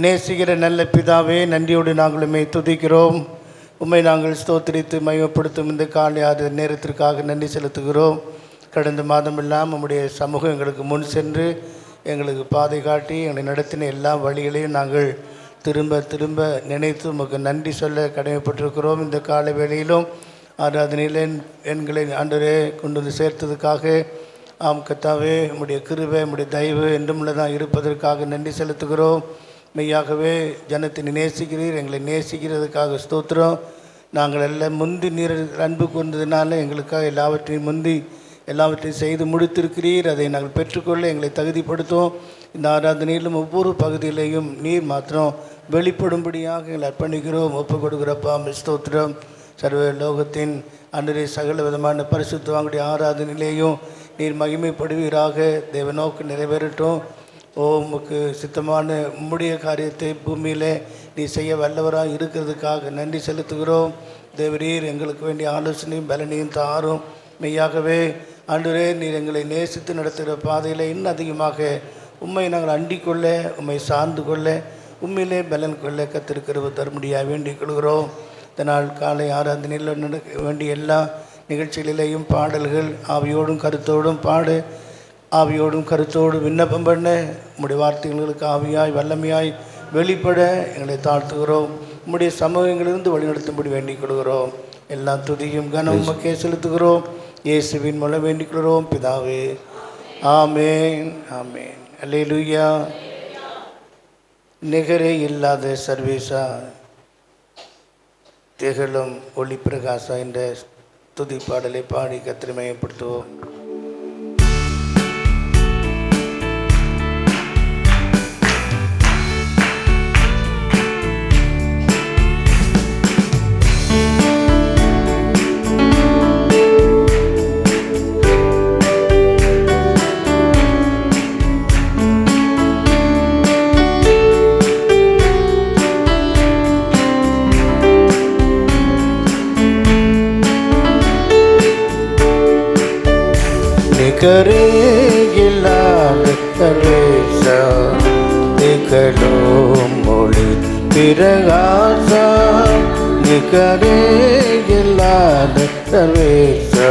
நேசிக்கிற நல்ல பிதாவே, நன்றியோடு நாங்கள் உம்மை துதிக்கிறோம். உம்மை நாங்கள் ஸ்தோத்திரித்து மையப்படுத்தும் இந்த காலை நேரத்திற்காக நன்றி செலுத்துகிறோம். கடந்த மாதமெல்லாம் உம்முடைய சமூகம் எங்களுக்கு முன் சென்று எங்களுக்கு பாதை காட்டி எங்களை நடத்தின எல்லா வழிகளையும் நாங்கள் திரும்ப திரும்ப நினைத்து உமக்கு நன்றி சொல்ல கடமைப்பட்டிருக்கிறோம். இந்த காலை வேளையிலும் ஆராதனையில் எண்களை ஆண்டவரே கொண்டு வந்து சேர்த்ததுக்காக ஆம் கர்த்தாவே, உம்முடைய கிருபை உம்முடைய தயவு என்றுமுள்ளதாக இருப்பதற்காக நன்றி செலுத்துகிறோம். மெய்யாகவே ஜனத்தை நேசிக்கிறீர், எங்களை நேசிக்கிறதுக்காக ஸ்தோத்திரம். நாங்கள் எல்லாம் முந்தி நீர் அன்பு கொண்டதுனால எங்களுக்காக எல்லாவற்றையும் செய்து முடித்திருக்கிறீர். அதை நாங்கள் பெற்றுக்கொள்ள எங்களை தகுதிப்படுத்தும். இந்த ஆராதனையிலும் ஒவ்வொரு பகுதியிலையும் நீர் மாத்திரம் வெளிப்படும்படியாக எங்களை அர்ப்பணிக்கிறோம், ஒப்புக் கொடுக்குறப்பா ஸ்தோத்திரம். சர்வ லோகத்தின் அன்றரை சகல விதமான பரிசுத்தவாங்களுடைய ஆராதனையிலேயும் நீர் மகிமைப்படுவீராக. தேவநோக்கு நிறைவேறட்டும். உமக்கு சித்தமான உம்முடைய காரியத்தை பூமியில் நீ செய்ய வல்லவராக இருக்கிறதுக்காக நன்றி செலுத்துகிறோம். தேவரீர் எங்களுக்கு வேண்டிய ஆலோசனையும் பலனையும் தாரும். மெய்யாகவே ஆண்டவரே, நீர் எங்களை நேசித்து நடத்துகிற பாதையில் இன்னும் அதிகமாக உம்மை நாங்கள் அண்டிக்கொள்ள, உம்மை சார்ந்து கொள்ள, உண்மையிலே பலன் கொள்ள கத்திருக்கிறவு தரும்படியாக வேண்டிக் கொள்கிறோம். இதனால் காலை ஆராதனையில் நடக்க வேண்டிய எல்லா நிகழ்ச்சிகளிலேயும் பாடல்கள் ஆவியோடும் கருத்தோடும் பாடு, ஆவியோடும் கருத்தோடு விண்ணப்பம் பண்ண, உம்முடைய வார்த்தைகளுக்கு ஆவியாய் வல்லமையாய் வெளிப்பட எங்களை தாழ்த்துகிறோம். உம்முடைய சமூகங்களிலிருந்து வழிநடத்தும்படி வேண்டிக் கொள்கிறோம். எல்லா துதியும் கனம் மக்கே செலுத்துகிறோம். இயேசுவின் மூலம் வேண்டிக் கொள்கிறோம் பிதாவே, ஆமேன் ஆமேன். அல்லேலூயா. நிகரே இல்லாத சர்வேசா, திகழும் ஒளி பிரகாசா என்ற துதி பாடலை பாடி கர்த்தரை மகிமைப்படுத்துவோம். நிகரே இல்லாத சர்வேசா, திகழும் ஒளி பிரகாசா, நிகரே இல்லாத சர்வேசா,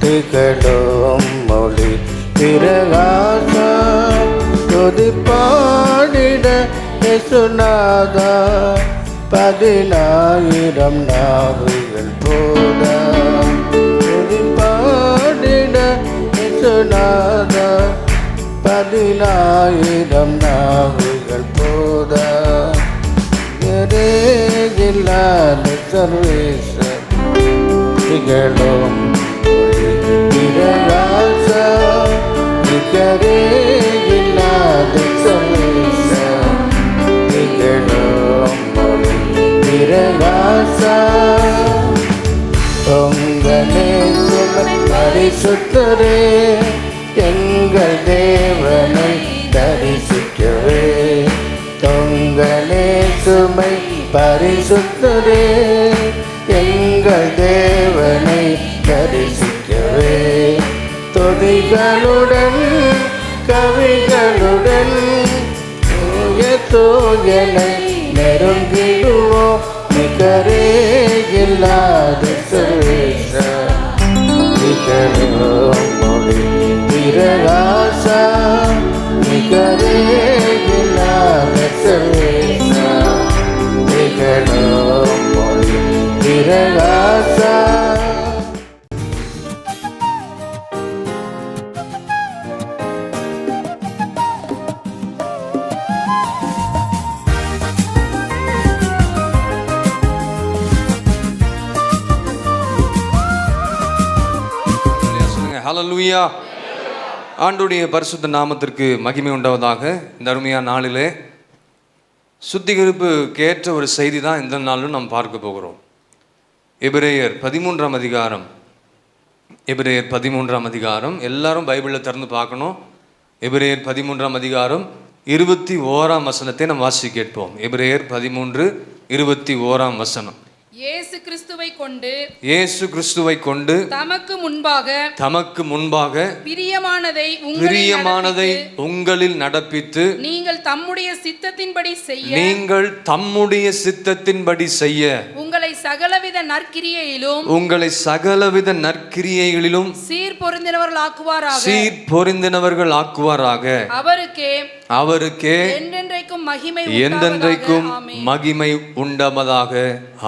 திகழும் ஒளி பிரகாசா, துதி பாடிட இயேசுநாதா, 10,000 நாவுகள் போதா. துதி பாடிட இயேசுநாதா, 10,000 நாவுகள் போதா. நிகரே இல்லாத சர்வேசா, திகழும் ஒளி பிரகாசா, நிகரே இல்லாத சர்வேசா, திகழும் ஒளி பிரகாசா. உங்களே பரிசுத்தரே, எங்கள் தேவனை தரிசிக்கவே. உங்களே சுமை பரிசுத்தரே, எங்கள் தேவனை தரிசிக்கவே. துதிகளுடன் கவிகளுடன் தூயனை நெருங்கிடுவோம். நிகரே இல்லாத சர்வேசா, திகழும் ஒளி பிரகாசா, நிகரே இல்லாத சர்வேசா, திகழும் ஒளி பிரகாசா. ஹல்லேலூயா. ஆண்டவருடைய பரிசுத்த நாமத்திற்கு மகிமை உண்டாவதாக. இந்த அருமையான நாளிலே சுத்திகரிப்புக்கு ஏற்ற ஒரு செய்தி தான் இந்த நாளிலும் நாம் பார்க்க போகிறோம். எபிரேயர் 13ஆம் அதிகாரம். எபிரேயர் 13ஆம் அதிகாரம் எல்லாரும் பைபிளில் திறந்து பார்க்கணும். எபிரேயர் 13ஆம் அதிகாரம் 21ஆம் வசனத்தை நாம் வாசி கேட்போம். எபிரேயர் 13:21 வசனம். இயேசு கிறிஸ்துவை கொண்டு தமக்கு முன்பாக பிரியமானதை உங்களில் நடப்பித்து நீங்கள் தம்முடைய சித்தத்தின்படி செய்ய உங்களை சகலவித நற்கிரியைகளிலும் சீர்பொருந்தினவர்கள் ஆக்குவாராக. அவருக்கே என்றென்றைக்கும் மகிமை உண்டமதாக.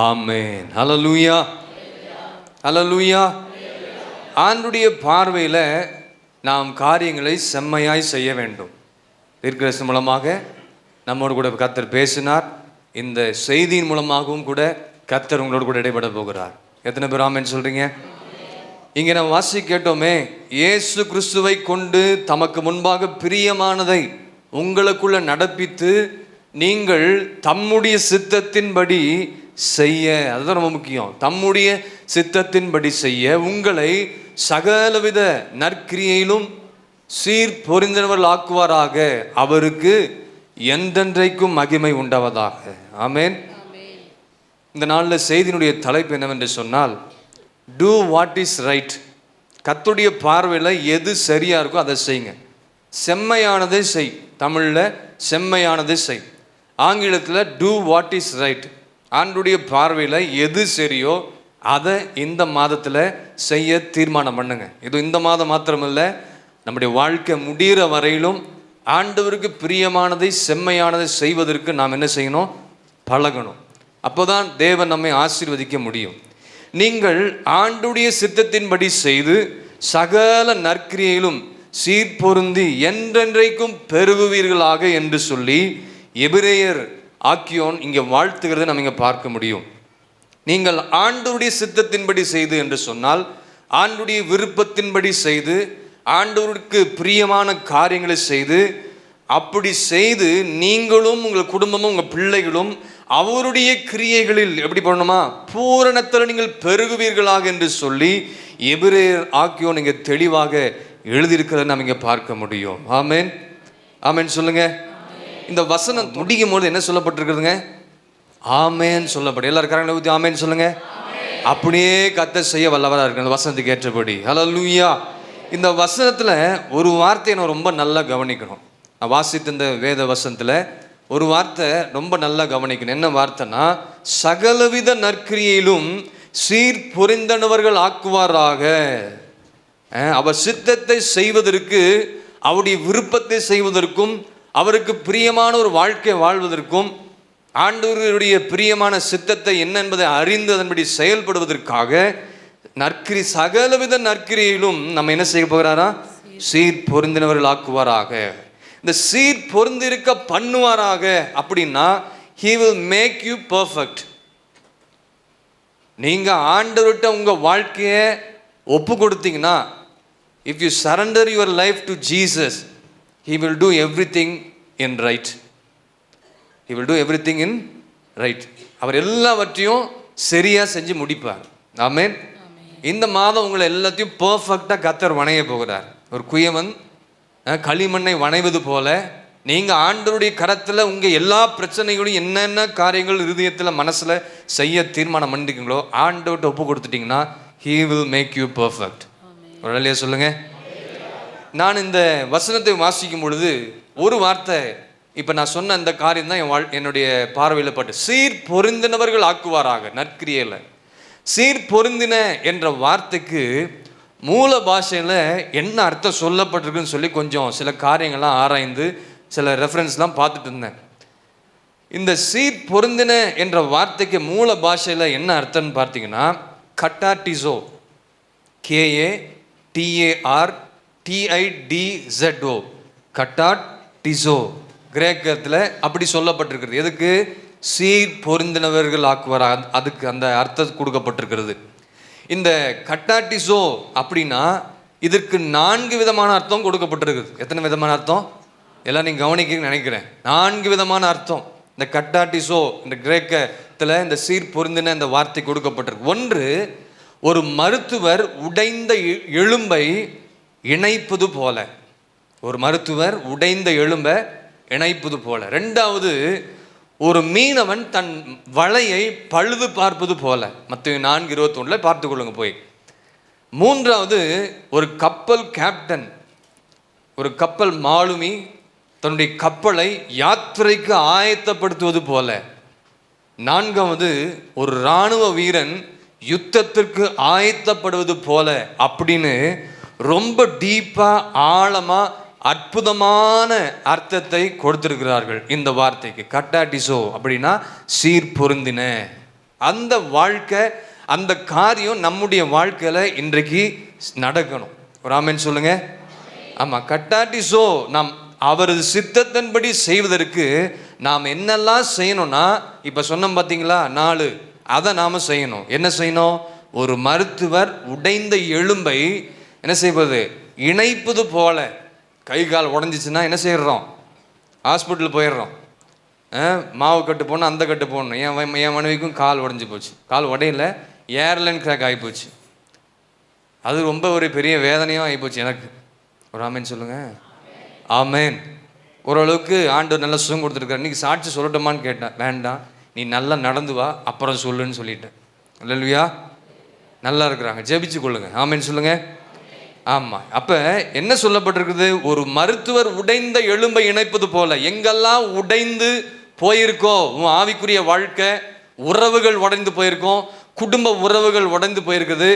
ஆமென். ஹல்லேலூயா, ஹல்லேலூயா. ஆண்டுடைய பார்வையில் நாம் காரியங்களை செம்மையாய் செய்ய வேண்டும். தீர்க்கதரிசனம் மூலமாக நம்மோடு கூட கர்த்தர் பேசினார். இந்த செய்தியின் மூலமாகவும் கூட கர்த்தர் உங்களோடு கூட இடைப்பட போகிறார். எத்தனை பேர் ஆமென் சொல்றீங்க? இங்கே நம்ம வாசி கேட்டோமே, இயேசு கிறிஸ்துவை கொண்டு தமக்கு முன்பாக பிரியமானதை உங்களுக்குள்ள நடப்பித்து நீங்கள் தம்முடைய சித்தத்தின்படி செய்ய, அதுதான் ரொம்ப முக்கியம். தம்முடைய சித்தத்தின்படி செய்ய உங்களை சகலவித நற்கிரியையிலும் சீர்பொருந்தினவர்கள் ஆக்குவாராக. அவருக்கு என்றென்றைக்கும் மகிமை உண்டாவதாக. ஆமென். இந்த நாளில் செய்தியினுடைய தலைப்பு என்னவென்று சொன்னால், டூ வாட் இஸ் ரைட். கர்த்தருடைய பார்வையில் எது சரியா இருக்கோ அதை செய்யுங்க. செம்மையானதை செய். தமிழில் செம்மையானதை செய். ஆங்கிலத்தில் டூ வாட் இஸ் ரைட். ஆண்டுடைய பார்வையில் எது சரியோ அதை இந்த மாதத்தில் செய்ய தீர்மானம் பண்ணுங்க. இது இந்த மாதம் மாத்திரமில்லை, நம்முடைய வாழ்க்கை முடிகிற வரையிலும் ஆண்டவருக்கு பிரியமானதை செம்மையானதை செய்வதற்கு நாம் என்ன செய்யணும்? பழகணும். அப்போதான் தேவன் நம்மை ஆசீர்வதிக்க முடியும். நீங்கள் ஆண்டுடைய சித்தத்தின்படி செய்து சகல நற்கிரியையிலும் சீர்பொருந்தி என்றென்றைக்கும் பெருகுவீர்களாக என்று சொல்லி எபிரேயர் ஆக்கியோன் இங்கே வாழ்த்துகிறதை நம்ம இங்கே பார்க்க முடியும். நீங்கள் ஆண்டவருடைய சித்தத்தின்படி செய்து என்று சொன்னால், ஆண்டவருடைய விருப்பத்தின்படி செய்து ஆண்டவருக்கு பிரியமான காரியங்களை செய்து, அப்படி செய்து நீங்களும் உங்கள் குடும்பமும் உங்கள் பிள்ளைகளும் அவருடைய கிரியைகளில் எப்படி பண்ணணுமா? பூரணத்தில் நீங்கள் பெருகுவீர்களாக என்று சொல்லி எபிரேயர் ஆக்கியோன் இங்கே தெளிவாக எழுதியிருக்கிறத நம்ம இங்கே பார்க்க முடியும். ஆமென், ஆமென் சொல்லுங்க. இந்த வசனம் முடிக்கும் போது என்ன சொல்லப்பட்டிருக்குதுங்க? ஆமென் சொல்லப்படும். எல்லாரும் கரங்களை ஊற்றி ஆமென் சொல்லுங்க. அப்படியே கர்த்தர் செய்ய வல்லவராக இருக்கு அந்த வசனத்துக்கு ஏற்றபடி. ஹல்லேலூயா. இந்த வசனத்தில் ஒரு வார்த்தையை நான் ரொம்ப நல்லா கவனிக்கணும். நான் வாசித்த இந்த வேத வசனத்தில் ஒரு வார்த்தை ரொம்ப நல்லா கவனிக்கணும். என்ன வார்த்தைனா, சகலவித நற்கிரியிலும் சீர்பொருந்தினவர்கள் ஆக்குவாராக. அவர் சித்தத்தை செய்வதற்கு, அவருடைய விருப்பத்தை செய்வதற்கும், அவருக்கு பிரியமான ஒரு வாழ்க்கை வாழ்வதற்கும், ஆண்டவருடைய பிரியமான சித்தத்தை என்ன என்பதை அறிந்து அதன்படி செயல்படுவதற்காக சகலவித நற்கிரியிலும் நம்ம என்ன செய்ய போகிறாரா? சீர் பொருந்தினவர்கள் ஆக்குவாராக. இந்த சீர் பொருந்திருக்க பண்ணுவாராக அப்படின்னா, he will make you perfect. நீங்க ஆண்டவர்கிட்ட உங்க வாழ்க்கையை ஒப்பு கொடுத்தீங்கன்னா, if you surrender your life to Jesus, he will do everything in right. He will do everything in right. அவர் எல்லாவற்றையும் சரியா செஞ்சு முடிப்பார். ஆமென். இந்த மாதம் உங்களை எல்லாத்தையும் பர்ஃபெக்டாக கர்த்தர் வணைய போகிறார். ஒரு குயவன் களிமண்ணை வணைவது போல நீங்க ஆண்டவருடைய கரத்துல உங்க எல்லா பிரச்சனைகளும் என்னென்ன காரியங்கள் இருதயத்தில் மனசுல செய்ய தீர்மானம் பண்ணிருக்கீங்களோ ஆண்டவர்கிட்ட ஒப்பு கொடுத்துட்டீங்கன்னா, he will make you perfect. ஒரு சொல்லுங்க. நான் இந்த வசனத்தை வாசிக்கும் பொழுது ஒரு வார்த்தை, இப்போ நான் சொன்ன அந்த காரியம் தான் என்னுடைய பார்வையில் பட்டு, சீர் பொருந்தினவர்கள் ஆக்குவாராக. நற்கிரியையில் சீர் பொருந்தின என்ற வார்த்தைக்கு மூல பாஷையில் என்ன அர்த்தம் சொல்லப்பட்டிருக்குன்னு சொல்லி கொஞ்சம் சில காரியங்கள்லாம் ஆராய்ந்து சில ரெஃபரன்ஸ்லாம் பார்த்துட்டு இருந்தேன். இந்த சீர் பொருந்தின என்ற வார்த்தைக்கு மூல பாஷையில் என்ன அர்த்தம்னு பார்த்தீங்கன்னா, கட்டாட்டிசோ, KATARTIDZO, கட்டாட்டிசோ கிரேக்கத்தில் அப்படி சொல்லப்பட்டிருக்கிறது. எதுக்கு? சீர் பொருந்தினவர்கள் ஆக்குவார். அதுக்கு அந்த அர்த்தம் கொடுக்கப்பட்டிருக்கிறது. இந்த கட்டாட்டிசோ அப்படின்னா இதற்கு 4 விதமான அர்த்தம் கொடுக்கப்பட்டிருக்குது. எத்தனை விதமான அர்த்தம்? எல்லாம் நீங்கள் கவனிக்கணும்னு நினைக்கிறேன். 4 விதமான அர்த்தம் இந்த கட்டாட்டிசோ இந்த கிரேக்கத்தில் இந்த சீர் பொருந்தின இந்த வார்த்தை கொடுக்கப்பட்டிருக்கு. ஒன்று, ஒரு மருத்துவர் உடைந்த எலும்பை இணைப்பது போல. ஒரு மருத்துவர் உடைந்த எலும்பை இணைப்பது போல. ரெண்டாவது, ஒரு மீனவன் தன் வலையை பழுது பார்ப்பது போல. மத்தேயு 4:21 பார்த்துக்கொள்ளுங்க போய். மூன்றாவது, ஒரு கப்பல் கேப்டன், ஒரு கப்பல் மாலுமி தன்னுடைய கப்பலை யாத்திரைக்கு ஆயத்தப்படுத்துவது போல. நான்காவது, ஒரு இராணுவ வீரன் யுத்தத்திற்கு ஆயத்தப்படுவது போல அப்படின்னு ரொம்ப டீப்பா, ஆழமா, அற்புதமான அர்த்தத்தை கொடுத்திருக்கிறார்கள் இந்த வார்த்தைக்கு. கட்டாட்டிசோ அப்படின்னா சீர் பொருந்தின. அந்த வாழ்க்கை, அந்த காரியம் நம்முடைய வாழ்க்கையில இன்றைக்கு நடக்கணும். ஒரு ஆமென் சொல்லுங்க. ஆமா, கட்டாட்டிசோ நாம் அவரது சித்தத்தின்படி செய்வதற்கு நாம் என்னெல்லாம் செய்யணும்னா, இப்ப சொன்னோம் பார்த்தீங்களா 4, அதை நாம செய்யணும். என்ன செய்யணும்? ஒரு மருத்துவர் உடைந்த எலும்பை என்ன செய்வது? இணைப்பது போல. கை கால் உடஞ்சிச்சுன்னா என்ன செய்யறோம்? ஹாஸ்பிட்டல் போயிடுறோம். மாவு கட்டு போடணும், அந்த கட்டு போடணும். என் மனைவிக்கும் கால் உடஞ்சி போச்சு. கால் உடையில, ஏர்லைன் கிராக் ஆகிப்போச்சு. அது ரொம்ப ஒரு பெரிய வேதனையும் ஆகிப்போச்சு எனக்கு. ஒரு ஆமேன் சொல்லுங்க. ஆமேன். ஓரளவுக்கு ஆண்டவர் நல்லா சுகம் கொடுத்துருக்காரு. இன்றைக்கி சாட்சி சொல்லட்டுமான்னு கேட்டேன். வேண்டாம், நீ நல்லா நடந்து வா, அப்புறம் சொல்லுன்னு சொல்லிட்டேன். அல்லேலூயா. நல்லா இருக்கிறாங்க, ஜெபிச்சு கொள்ளுங்க. ஆமேன்னு சொல்லுங்க. ஆமாம். அப்போ என்ன சொல்லப்பட்டிருக்குது? ஒரு மருத்துவர் உடைந்த எலும்பை இணைப்பது போல. எங்கெல்லாம் உடைந்து போயிருக்கோ உன் ஆவிக்குரிய வாழ்க்கை, உறவுகள் உடைந்து போயிருக்கோம், குடும்ப உறவுகள் உடைந்து போயிருக்குது,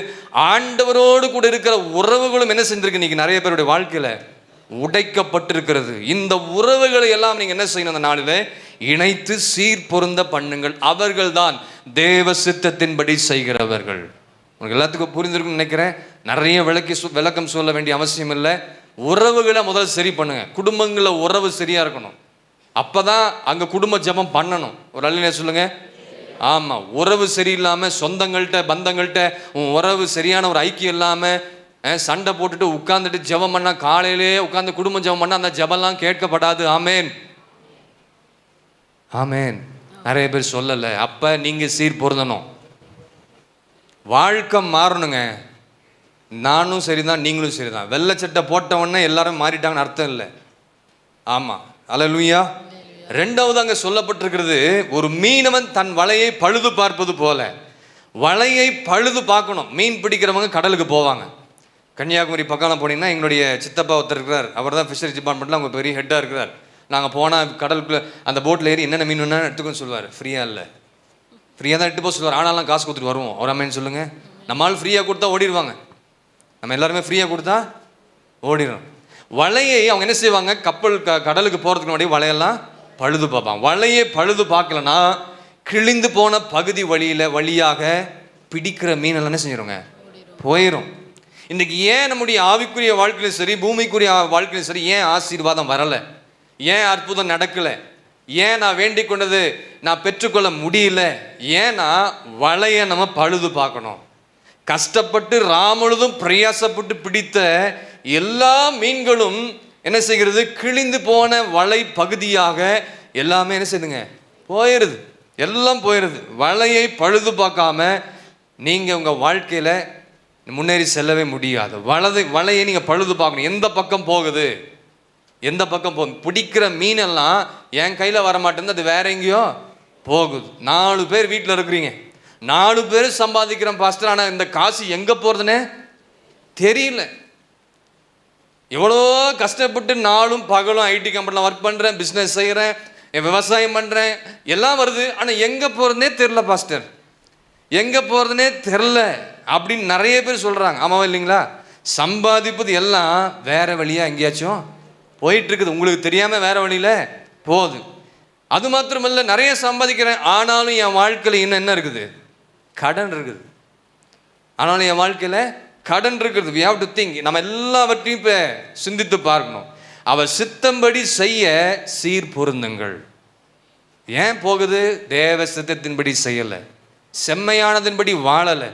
ஆண்டவரோடு கூட இருக்கிற உறவுகளும் என்ன செஞ்சிருக்கு? இன்னைக்கு நிறைய பேருடைய வாழ்க்கையில் உடைக்கப்பட்டிருக்கிறது. இந்த உறவுகளை எல்லாம் நீங்கள் என்ன செய்யணும்? அந்த நாளில் இணைத்து சீர் பொருந்த பண்ணுங்கள். அவர்கள் தான் தேவ சித்தத்தின்படி செய்கிறவர்கள். உங்களுக்கு எல்லாத்துக்கும் புரிந்திருக்குன்னு நினைக்கிறேன். நிறைய விளக்கம் சொல்ல வேண்டிய அவசியம் இல்லை. உறவுகளை முதல் சரி பண்ணுங்க. குடும்பங்களில் உறவு சரியா இருக்கணும். அப்பதான் அங்க குடும்ப ஜெபம் பண்ணணும். ஒரு அல்லேலூயா சொல்லுங்க. ஆமா, உறவு சரியில்லாம, சொந்தங்கள்கிட்ட பந்தங்கள்கிட்ட உன் உறவு சரியான ஒரு ஐக்கியம் இல்லாம சண்டை போட்டுட்டு உட்கார்ந்துட்டு ஜெபம் பண்ணா, காலையிலே உட்கார்ந்து குடும்பம் ஜெபம் பண்ணா அந்த ஜெபம்லாம் கேட்கப்படாது. ஆமேன், ஆமேன். நிறைய பேர் சொல்லலை. அப்ப நீங்க சீர் பொருந்தணும், வாழ்க்கை மாறணுங்க. நானும் சரிதான், நீங்களும் சரிதான். வெள்ளை சட்டை போட்டவொன்னே எல்லாரும் மாறிட்டாங்கன்னு அர்த்தம் இல்லை. ஆமா, அல்லேலூயா. ரெண்டாவது அங்க சொல்லப்பட்டிருக்கிறது, ஒரு மீனவன் தன் வலையை பழுது பார்ப்பது போல. வலையை பழுது பார்க்கணும். மீன் பிடிக்கிறவங்க கடலுக்கு போவாங்க. கன்னியாகுமரி பக்கம் போனீங்கன்னா எங்களுடைய சித்தப்பா ஒருத்தர் இருக்கிறார். அவர் தான் ஃபிஷரிஸ் டிபார்ட்மெண்ட்டில் அவங்க பெரிய ஹெட்டாக இருக்கிறார். நாங்கள் போனால் கடலுக்குள்ளே அந்த போட்டில் ஏறி என்னென்ன மீன் வேணா எடுத்துக்கோன்னு சொல்லுவார். ஃப்ரீயாக இல்லை, ஃப்ரீயாக தான் எடுத்து போக சொல்லுவார். ஆனாலும் காசு கொடுத்துட்டு வருவோம். அவர் அம்மேன்னு சொல்லுங்கள். நம்மளால் ஃப்ரீயாக கொடுத்தா ஓடிடுவாங்க. நம்ம எல்லாருமே ஃப்ரீயாக கொடுத்தா ஓடிடும். வலையை அவங்க என்ன செய்வாங்க? கப்பல் கடலுக்கு போகிறதுக்கு முன்னாடி வலையெல்லாம் பழுது பார்ப்பாங்க. வலையை பழுது பார்க்கலன்னா கிழிந்து போன பகுதி வழியாக பிடிக்கிற மீனெல்லாம் என்ன செஞ்சிருங்க? போயிடும். இன்றைக்கி ஏன் நம்முடைய ஆவிக்குரிய வாழ்க்கையிலும் சரி, பூமிக்குரிய வாழ்க்கையிலும் சரி, ஏன் ஆசீர்வாதம் வரலை? ஏன் அற்புதம் நடக்கலை? ஏன் நான் வேண்டிக் கொண்டது நான் பெற்றுக்கொள்ள முடியல? ஏன்னா வலையை நம்ம பழுது பார்க்கணும். கஷ்டப்பட்டு ராமுழுதும் பிரயாசப்பட்டு பிடித்த எல்லா மீன்களும் என்ன செய்கிறது? கிழிந்து போன வலை பகுதியாக எல்லாமே என்ன செய்யுதுங்க? போயிடுது. எல்லாம் போயிடுது. வலையை பழுது பார்க்காம நீங்கள் உங்கள் வாழ்க்கையில் முன்னேறி செல்லவே முடியாது. வலையை நீங்கள் பழுது பார்க்கணும். எந்த பக்கம் போகுது, எந்த பக்கம் போகுது? பிடிக்கிற மீனெல்லாம் என் கையில் வரமாட்டேங்குது, அது வேற எங்கேயோ போகுது. 4 பேர் வீட்டில் இருக்கிறீங்க, 4 பேர் சம்பாதிக்கிறோம் பாஸ்டர், ஆனால் இந்த காசு எங்கே போகிறதுனே தெரியல. எவ்வளோ கஷ்டப்பட்டு நாளும் பகலும் ஐடி கம்பெனியில் ஒர்க் பண்ணுறேன், பிஸ்னஸ் செய்கிறேன், விவசாயம் பண்ணுறேன், எல்லாம் வருது, ஆனால் எங்கே போகிறதுனே தெரில பாஸ்டர், எங்கே போகிறதுனே தெரில அப்படின்னு நிறைய பேர் சொல்கிறாங்க. ஆமாவா இல்லைங்களா? சம்பாதிப்பது எல்லாம் வேற வழியாக எங்கேயாச்சும் போயிட்டுருக்குது. உங்களுக்கு தெரியாமல் வேற வழியில் போகுது. அது மாத்திரமல்ல, நிறைய சம்பாதிக்கிறேன், ஆனாலும் என் வாழ்க்கையில் இன்னும் என்ன இருக்குது? கடன் இருக்குது. ஆனாலும் என் வாழ்க்கையில் கடன் இருக்கிறது. we have to think. நம்ம எல்லாவற்றையும் இப்போ சிந்தித்து பார்க்கணும். அவர் சித்தம்படி செய்ய சீர் பொருந்துங்கள். ஏன் போகுது? தேவ சித்தத்தின்படி செய்யலை, செம்மையானதின்படி வாழலை,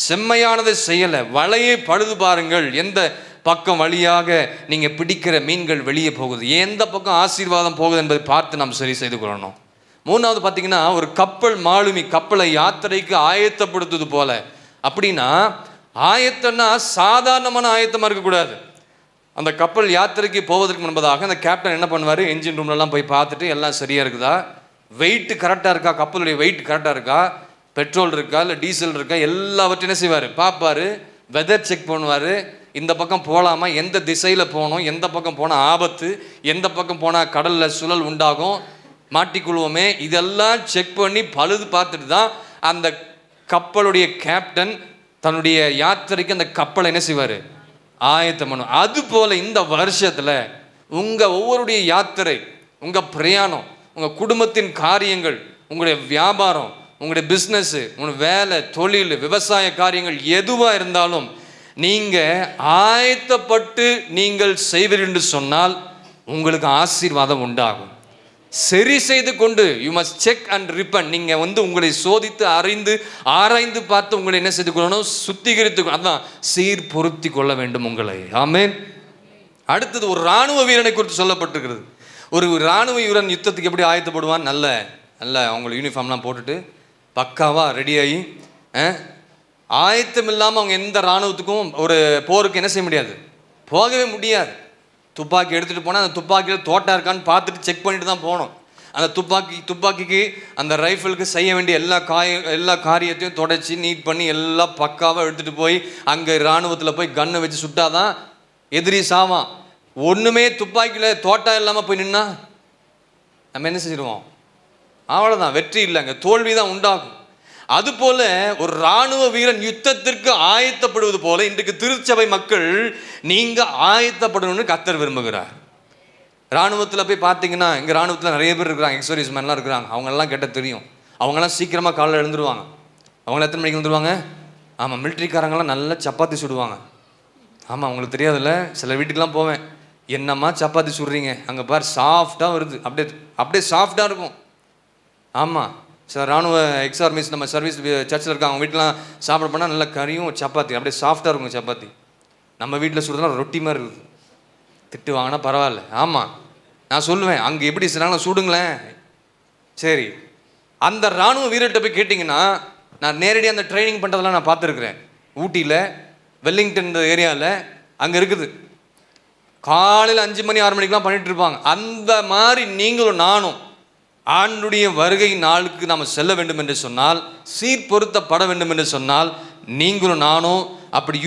செம்மையானதை செய்யலை. வலையை பழுது பாருங்கள். எந்த பக்கம் வழியாக நீங்கள் பிடிக்கிற மீன்கள் வெளியே போகுது, எந்த பக்கம் ஆசீர்வாதம் போகுது என்பதை பார்த்து நாம் சரி செய்து கொள்ளணும். 3வது பார்த்தீங்கன்னா, ஒரு கப்பல் மாலுமி கப்பலை யாத்திரைக்கு ஆயத்தப்படுத்துவது போல. அப்படின்னா ஆயத்தம்னா சாதாரணமான ஆயத்தமாக இருக்கக்கூடாது. அந்த கப்பல் யாத்திரைக்கு போவதற்கு முன்பதாக அந்த கேப்டன் என்ன பண்ணுவார்? என்ஜின் ரூம்லலாம் போய் பார்த்துட்டு எல்லாம் சரியாக இருக்குதா, வெயிட் கரெக்டாக இருக்கா, கப்பலுடைய வெயிட் கரெக்டாக இருக்கா, பெட்ரோல் இருக்கா இல்லை டீசல் இருக்கா, எல்லாவற்றையும் என்ன செய்வார், பார்ப்பார். வெதர் செக் பண்ணுவார். இந்த பக்கம் போகலாமா, எந்த திசையில் போகணும், எந்த பக்கம் போனால் ஆபத்து, எந்த பக்கம் போனால் கடலில் சுழல் உண்டாகும், மாட்டிக்கொள்வோமே, இதெல்லாம் செக் பண்ணி பழுது பார்த்துட்டு தான் அந்த கப்பலுடைய கேப்டன் தன்னுடைய யாத்திரைக்கு அந்த கப்பலை என்ன செய்வார், ஆயத்தம் பண்ணும். அது போல் இந்த வருஷத்தில் உங்கள் ஒவ்வொருடைய யாத்திரை, உங்கள் பிரயாணம், உங்கள் குடும்பத்தின் காரியங்கள், உங்களுடைய வியாபாரம், உங்களுடைய பிஸ்னஸ்ஸு, உங்களுடைய வேலை, தொழில், விவசாய காரியங்கள் எதுவாக இருந்தாலும் நீங்கள் ஆயத்தப்பட்டு நீங்கள் செய்வீர்கள் என்று சொன்னால் உங்களுக்கு ஆசீர்வாதம் உண்டாகும். சரி செய்து கொண்டு you must check and ribbon. நீங்கள் உங்களை சோதித்து ஆராய்ந்து பார்த்து உங்களை என்ன செய்து கொள்ளணும், சுத்திகரித்து, அதான் சீர் பொருத்தி கொள்ள வேண்டும் உங்களை. ஆமென். அடுத்தது ஒரு இராணுவ வீரனை குறித்து சொல்லப்பட்டிருக்கிறது. ஒரு இராணுவ வீரன் யுத்தத்துக்கு எப்படி ஆயத்தப்படுவான், நல்ல அவங்க யூனிஃபார்ம்லாம் போட்டுட்டு பக்காவாக ரெடியாகி ஆயத்தம் இல்லாமல் அவங்க எந்த இராணுவத்துக்கும் ஒரு போருக்கு என்ன செய்ய முடியாது, போகவே முடியாது. துப்பாக்கி எடுத்துகிட்டு போனால் அந்த துப்பாக்கியில் தோட்டா இருக்கான்னு பார்த்துட்டு செக் பண்ணிட்டு தான் போகணும். அந்த துப்பாக்கிக்கு அந்த ரைஃபிளுக்கு செய்ய வேண்டிய எல்லா காரியத்தையும் தொடச்சி நீட் பண்ணி எல்லாம் பக்காவாக எடுத்துகிட்டு போய் அங்கே இராணுவத்தில் போய் கன்னை வச்சு சுட்டாதான் எதிரி சாவான். ஒன்றுமே துப்பாக்கியில் தோட்டா இல்லாமல் போய் நின்னா நம்ம என்ன செஞ்சிடுவோம், அவ்வளோதான், வெற்றி இல்லைங்க, தோல்வி தான் உண்டாகும். அதுபோல ஒரு இராணுவ வீரன் யுத்தத்திற்கு ஆயத்தப்படுவது போல இன்றைக்கு திருச்சபை மக்கள் நீங்கள் ஆயத்தப்படணும்னு கர்த்தர் விரும்புகிறார். இராணுவத்தில் போய் பார்த்தீங்கன்னா, எங்கள் இராணுவத்தில் நிறைய பேர் இருக்கிறாங்க, எக்ஸர்வீஸ் மேன்லாம் இருக்கிறாங்க. அவங்கெல்லாம் கேட்டால் தெரியும், அவங்கெல்லாம் சீக்கிரமாக காலையில் எழுந்துருவாங்க. அவங்களாம் எத்தனை மணிக்கு எழுந்துருவாங்க? ஆமாம், மிலிட்ரிக்காரங்களாம் நல்லா சப்பாத்தி சுடுவாங்க. ஆமாம், அவங்களுக்கு தெரியாதுல்ல. சில வீட்டுக்கெலாம் போவேன், என்னம்மா சப்பாத்தி சுடுறீங்க, அங்கே பார் சாஃப்டாக வருது, அப்படியே சாஃப்டாக இருக்கும். ஆமாம், சில இராணுவ எக்ஸார்மிஸ் நம்ம சர்வீஸ் சர்ச்சில் இருக்காங்க, அவங்க வீட்டிலாம் சாப்பிட போனால் நல்லா கறியும் சப்பாத்தி அப்படியே சாஃப்டாக இருக்கும் சப்பாத்தி. நம்ம வீட்டில் சுடுறதுலாம் ரொட்டி மாதிரி இருக்குது. திட்டு வாங்கினா பரவாயில்ல. ஆமாம், நான் சொல்லுவேன், அங்கே எப்படி செய்றாங்களோ சுடுங்களேன். சரி, அந்த இராணுவ வீரர்கிட்ட போய் கேட்டிங்கன்னா, நான் நேரடியாக அந்த ட்ரைனிங் பண்ணுறதெல்லாம் நான் பார்த்துருக்குறேன். ஊட்டியில், வெல்லிங்டன் இந்த ஏரியாவில் அங்கே இருக்குது. காலையில் 5 மணி 6 மணிக்கெலாம் பண்ணிகிட்டு இருப்பாங்க. அந்த மாதிரி நீங்களும் நானும் ஆண்டுடைய வருகை நாளுக்கு நாம் செல்ல வேண்டும் என்று சொன்னால், சீர்பொருத்தப்பட வேண்டும் என்று சொன்னால், நீங்களும் நானும் அப்படி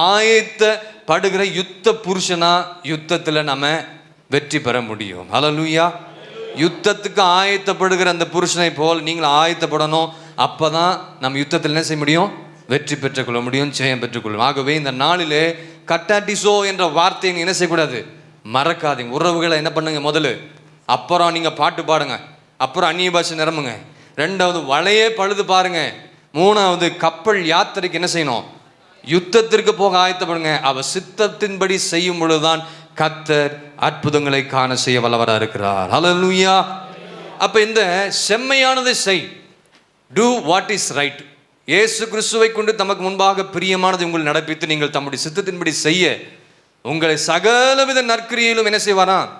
ஆயத்தப்படுகிற யுத்த புருஷனா யுத்தத்தில் நம்ம வெற்றி பெற முடியும். ஹல்லேலூயா. யுத்தத்துக்கு ஆயத்தப்படுகிற அந்த புருஷனை போல் நீங்கள் ஆயத்தப்படணும். அப்போ தான் நம்ம யுத்தத்தில் என்ன செய்ய முடியும், வெற்றி பெற்றுக்கொள்ள முடியும், ஜெயம் பெற்றுக்கொள்ளும். ஆகவே இந்த நாளிலே கட்டாட்டிசோ என்ற வார்த்தையை என்ன செய்யக்கூடாது, மறக்காதீங்க. உறவுகளை என்ன பண்ணுங்க முதல்ல, அப்புறம் நீங்கள் பாட்டு பாடுங்க, அப்புறம் அந்நிய பாஷை நிரம்புங்க, 2வது வலையே பழுது பாருங்க, 3வது கப்பல் யாத்திரைக்கு என்ன செய்யணும், யுத்தத்திற்கு போக ஆயத்தப்படுங்க. அவ சித்தத்தின்படி செய்யும் பொழுதுதான் கர்த்தர் அற்புதங்களை காண செய்ய வல்லவராக இருக்கிறார். ஹல்லேலூயா. அப்போ இந்த செம்மையானதை செய், டூ வாட் இஸ் ரைட். இயேசு கிறிஸ்துவை கொண்டு தமக்கு முன்பாக பிரியமானதை உங்களை நடப்பித்து நீங்கள் தம்முடைய சித்தத்தின்படி செய்ய உங்களை சகலவித நற்கிரியிலும் என்ன செய்வாராம்,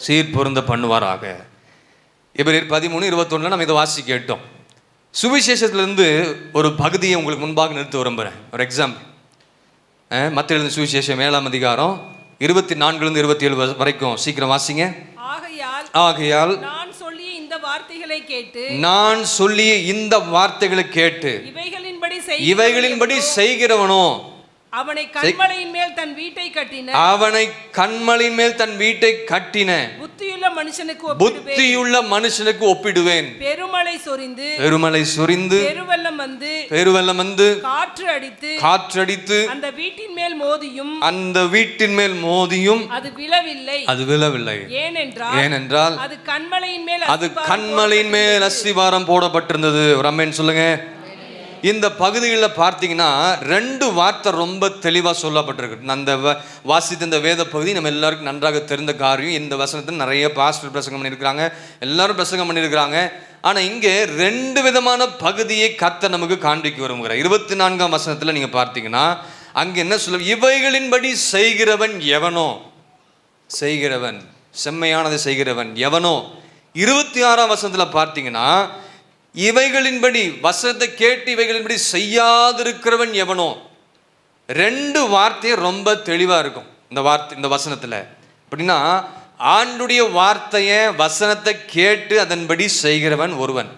சீர் பொருந்த பண்ணுவாராக. எபிரேயர் 13:21 நம்ம இதை வாசி கேட்டோம். சுவிசேஷத்திலிருந்து ஒரு பகுதியை உங்களுக்கு முன்பாக நிறுத்த விரும்புகிறேன். ஒரு எக்ஸாம்பிள், மத்தேயு எழுதின சுவிசேஷம் 7ஆம் அதிகாரம் 24 27 வரைக்கும் சீக்கிரம் வாசிங்க. ஆகையால் நான் சொல்லிய இந்த வார்த்தைகளை கேட்டு இவைகளின்படி செய்கிறவனோ அவனை கன்மலையின் மேல் தன் வீட்டை கட்டின புத்தியுள்ள மனுஷனுக்கு ஒப்பிடுவேன். பெருமழை சொரிந்து பெருவெள்ளம் வந்து காற்று அடித்து அந்த வீட்டின் மேல் மோதியும் அது விழவில்லை. ஏனென்றால் அது கன்மலையின் மேல் அஸ்திவாரம் போடப்பட்டிருந்தது. ஒரு ஆமென் சொல்லுங்க. இந்த பகுதிகளில் பார்த்தீங்கன்னா 2 வார்த்தை ரொம்ப தெளிவாக சொல்லப்பட்டிருக்கு. அந்த வாசித்த இந்த வேத பகுதி நம்ம எல்லாருக்கும் நன்றாக தெரிந்த காரியம். இந்த வசனத்தில் நிறைய பாஸ்டர் பிரசங்கம் பண்ணியிருக்கிறாங்க, எல்லாரும் பிரசங்கம் பண்ணியிருக்கிறாங்க. ஆனால் இங்கே 2 விதமான பகுதியை கர்த்தர் நமக்கு காண்பிக்க விரும்புகிறார். 24ஆம் வசனத்தில் நீங்கள் பார்த்தீங்கன்னா அங்கே என்ன சொல்ல, இவைகளின்படி செய்கிறவன் எவனோ, செய்கிறவன் செம்மையானதை செய்கிறவன் எவனோ. 26ஆம் வசனத்தில் பார்த்தீங்கன்னா இவைகளின்படி வசனத்தை கேட்டு இவைகளின்படி செய்யாதிருக்கிறவன் எவனோ. 2 வார்த்தையே ரொம்ப தெளிவாக இருக்கும் இந்த வசனத்தில். அப்படின்னா ஆண்டுடைய வார்த்தையை வசனத்தை கேட்டு அதன்படி செய்கிறவன் ஒருவன்.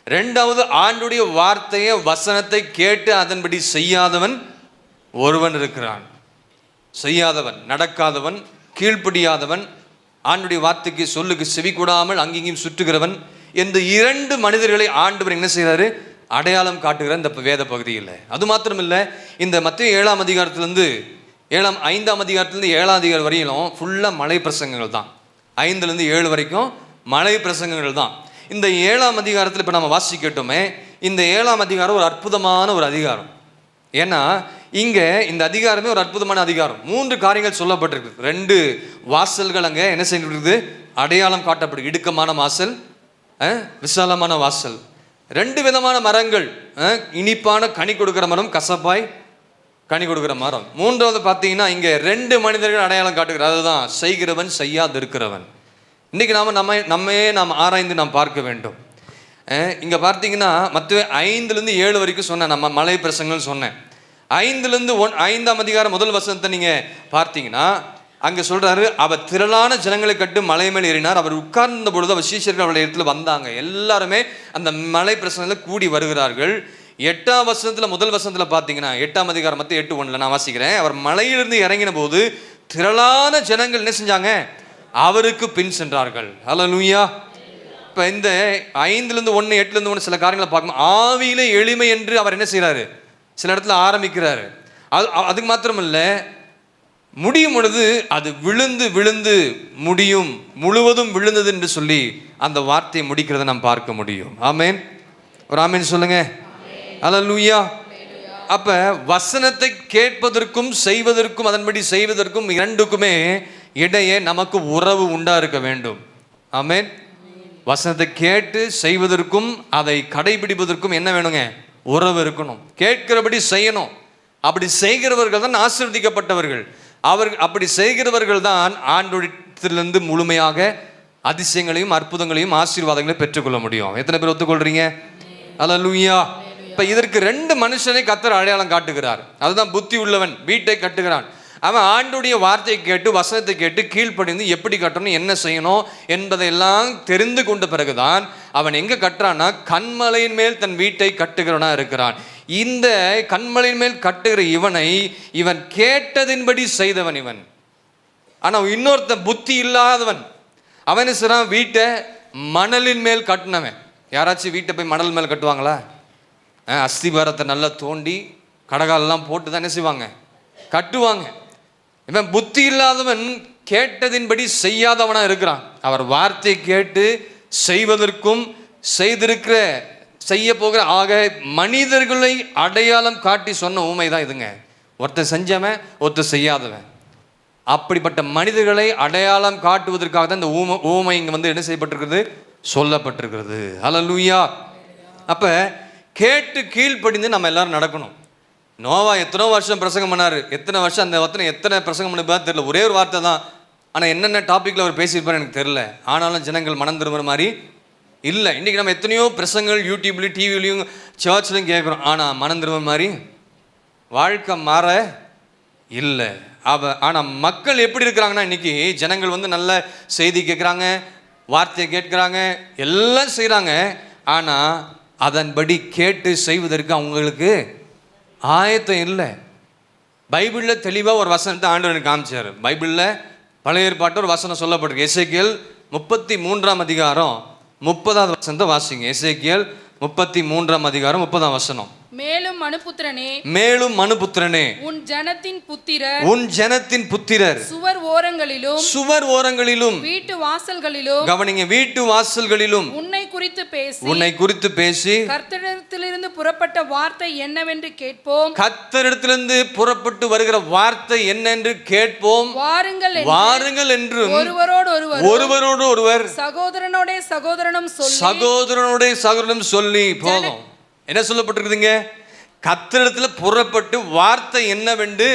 ரெண்டாவது, ஆண்டுடைய வார்த்தையை வசனத்தை கேட்டு அதன்படி செய்யாதவன் ஒருவன் இருக்கிறான். செய்யாதவன், நடக்காதவன், கீழ்ப்படியாதவன், ஆண்டுடைய வார்த்தைக்கு சொல்லுக்கு செவி கூடாமல் அங்கேயும் சுற்றுகிறவன் இந்த இரண்டு மனிதர்களை ஆண்டவர் என்ன செய்கிறாரு? அடையாளம் காட்டுகிறார் இந்த வேத பகுதியில். அது மாத்திரம் இல்லை, இந்த மத்தேயு 7ஆம் அதிகாரத்திலிருந்து 5ஆம் அதிகாரத்திலிருந்து 7ஆம் அதிகாரம் வரையிலும் ஃபுல்லாக மலை பிரசங்கங்கள் தான். 5லேருந்து 7 வரைக்கும் மலை பிரசங்கங்கள் தான். இந்த 7ஆம் அதிகாரத்தில் இப்போ நம்ம வாசிக்கட்டுமே, இந்த 7ஆம் அதிகாரம் ஒரு அற்புதமான ஒரு அதிகாரம். ஏன்னா இங்கே இந்த அதிகாரமே ஒரு அற்புதமான அதிகாரம். 3 காரியங்கள் சொல்லப்பட்டிருக்கு. 2 வாசல்கள் அங்கே என்ன செய்யப்படுது? அடையாளம் காட்டப்படுது. இடுக்கமான வாசல், விசாலமான வாசல். 2 விதமான மரங்கள், இனிப்பான கனி கொடுக்குற மரம், கசப்பாய் கனி கொடுக்குற மரம். 3வது பார்த்தீங்கன்னா இங்கே 2 மனிதர்கள் அடையாளம் காட்டுகிறார். அதுதான் செய்கிறவன் செய்யாது இருக்கிறவன். இன்றைக்கி நாம் ஆராய்ந்து நாம் பார்க்க வேண்டும். இங்கே பார்த்தீங்கன்னா மத்தேயு 5லேருந்து 7 வரைக்கும் சொன்னேன், நம்ம மலை பிரசங்கங்கள் சொன்னேன். 5லேருந்து 5ஆம் அதிகாரம் முதல் வசனத்தை நீங்கள் பார்த்தீங்கன்னா அங்கே சொல்கிறாரு, அவர் திரளான ஜனங்களை கட்டு மலை மேல் ஏறினார். அவர் உட்கார்ந்த பொழுது அவர் சீஷர்கள் அவருடைய இடத்துல வந்தாங்க. எல்லாருமே அந்த மலை பிரசங்கத்தில் கூடி வருகிறார்கள். 8ஆம் வசனத்தில் முதல் வசனத்தில் பார்த்தீங்கன்னா 8ஆம் அதிகாரம் மத்தேயு 8:1 நான் வாசிக்கிறேன். அவர் மலையிலிருந்து இறங்கின போது திரளான ஜனங்கள் என்ன செஞ்சாங்க? அவருக்கு பின் சென்றார்கள். ஹல்லேலூயா. இப்போ இந்த 5லேருந்து 1, 8லேருந்து 1 சில காரியங்களை பார்க்கணும். ஆவியிலே எளிமை என்று அவர் என்ன செய்கிறாரு? சில இடத்துல ஆரம்பிக்கிறாரு. அதுக்கு மாத்திரம் இல்லை, முடியும் பொழுது அது விழுந்து விழுந்து முடியும், முழுவதும் விழுந்தது என்று சொல்லி அந்த வார்த்தையை முடிக்கிறத நாம் பார்க்க முடியும். ஆமேன். ஒரு ஆமேன் சொல்லுங்க. அல்லேலூயா. அப்ப வசனத்தை கேட்பதற்கும் செய்வதற்கும் அதன்படி செய்வதற்கும் இரண்டுக்குமே இடையே நமக்கு உறவு உண்டா இருக்க வேண்டும். ஆமேன். வசனத்தை கேட்டு செய்வதற்கும் அதை கடைபிடிப்பதற்கும் என்ன வேணுங்க? உறவு இருக்கணும். கேட்கிறபடி செய்யணும். அப்படி செய்கிறவர்கள் தான் ஆசீர்வதிக்கப்பட்டவர்கள். அப்படி செய்கிறவர்கள் தான் ஆண்டவரிடத்திலிருந்து முழுமையாக அதிசயங்களையும் அற்புதங்களையும் ஆசீர்வாதங்களையும் பெற்றுக்கொள்ள முடியும். எத்தனை பேர் ஒத்துக்கொள்றீங்க? அல்லேலூயா. இப்போ இதற்கு 2 மனுஷனை கர்த்தர் அடையாளம் காட்டுகிறார். அதுதான் புத்தி உள்ளவன் வீட்டை கட்டுகிறான். அவன் ஆண்டுடைய வார்த்தையை கேட்டு வசனத்தை கேட்டு கீழ்ப்படிந்து எப்படி கட்டணும், என்ன செய்யணும் என்பதையெல்லாம் தெரிந்து கொண்ட பிறகுதான் அவன் எங்கே கட்டுறான்னா கன்மலையின் மேல் தன் வீட்டை கட்டுகிறவனா இருக்கிறான். இந்த கன்மலையின் மேல் கட்டுகிற இவன் கேட்டதின்படி செய்தவன் இவன். ஆனால் இன்னொருத்தன் புத்தி இல்லாதவன், அவன் சொல்றான் வீட்டை மணலின் மேல் கட்டினவன். யாராச்சும் வீட்டை போய் மணல் மேல் கட்டுவாங்களா? அஸ்திபாரத்தை நல்லா தோண்டி கடகாலெல்லாம் போட்டு தான் என்ன செய்வாங்க? கட்டுவாங்க. இவன் புத்தி இல்லாதவன் கேட்டதின்படி செய்யாதவனா இருக்கிறான். அவர் வார்த்தை கேட்டு செய்வதற்கும் செய்திருக்கிற செய்ய போகிற ஆக மனிதர்களை அடையாளம் காட்டி சொன்ன ஊமை தான் இதுங்க. ஒருத்தர் செஞ்சவன், ஒருத்தர் செய்யாதவன். அப்படிப்பட்ட மனிதர்களை அடையாளம் காட்டுவதற்காக தான் இந்த ஊமை இங்கே வந்து என்ன செய்யப்பட்டிருக்கிறது? சொல்லப்பட்டிருக்கிறது. அல்லேலூயா. அப்போ கேட்டு கீழ்ப்படிந்து நம்ம எல்லாரும் நடக்கணும். நோவா எத்தனோ வருஷம் பிரசங்கம் பண்ணார். எத்தனை வருஷம் அந்த எத்தனை பிரசங்கம் பண்ண தெரியல. ஒரே ஒரு வார்த்தை தான். ஆனால் என்னென்ன டாப்பிக்கில் அவர் பேசியிருப்பார் எனக்கு தெரியல. ஆனாலும் ஜனங்கள் மனம் திரும்புகிற மாதிரி இல்லை. இன்றைக்கி நம்ம எத்தனையோ பிரசங்கங்கள் யூடியூப்லையும் டிவிலையும் சர்ச்லையும் கேட்குறோம். ஆனால் மனம் திரும்புகிற மாதிரி வாழ்க்கை மாற இல்லை. ஆனால் மக்கள் எப்படி இருக்கிறாங்கன்னா இன்றைக்கி ஜனங்கள் வந்து நல்ல செய்தி கேட்குறாங்க, வார்த்தையை கேட்குறாங்க, எல்லாம் செய்கிறாங்க. ஆனால் அதன்படி கேட்டு செய்வதற்கு அவங்களுக்கு ஆயத்தம் இல்லை. பைபிளில் தெளிவாக ஒரு வசனத்தை ஆண்டவர் காமிச்சார். பைபிளில் பழைய ஏற்பாட்டு ஒரு வசனம் சொல்லப்பட்டிருக்கு. எசேக்கியேல் 33ஆம் அதிகாரம் 30வது வசனத்தை வாசிங்க. எசேக்கியேல் 33ஆம் அதிகாரம் 30ஆம் வசனம். மேலும் மனுபுத்திரனே, உன் ஜனத்தின் புத்திரர் சுவர் ஓரங்களிலும் வீட்டு வாசல்களிலும், கவனிங்க, வீட்டு வாசல்களிலும் உன்னை குறித்து பேசி கர்த்தரிடத்திலிருந்து புறப்பட்ட வார்த்தை என்னவென்று கேட்போம். கர்த்தரிடத்திலிருந்து புறப்பட்டு வருகிற வார்த்தை என்னென்று கேட்போம். வாருங்கள் என்றும் ஒருவரோடு ஒருவர் சகோதரனோட சகோதரனும் சொல்லி போதும். என்ன சொல்லப்பட்டிருக்குதுங்க? கர்த்தரிடத்தில் புறப்பட்டு வார்த்தை என்னவென்று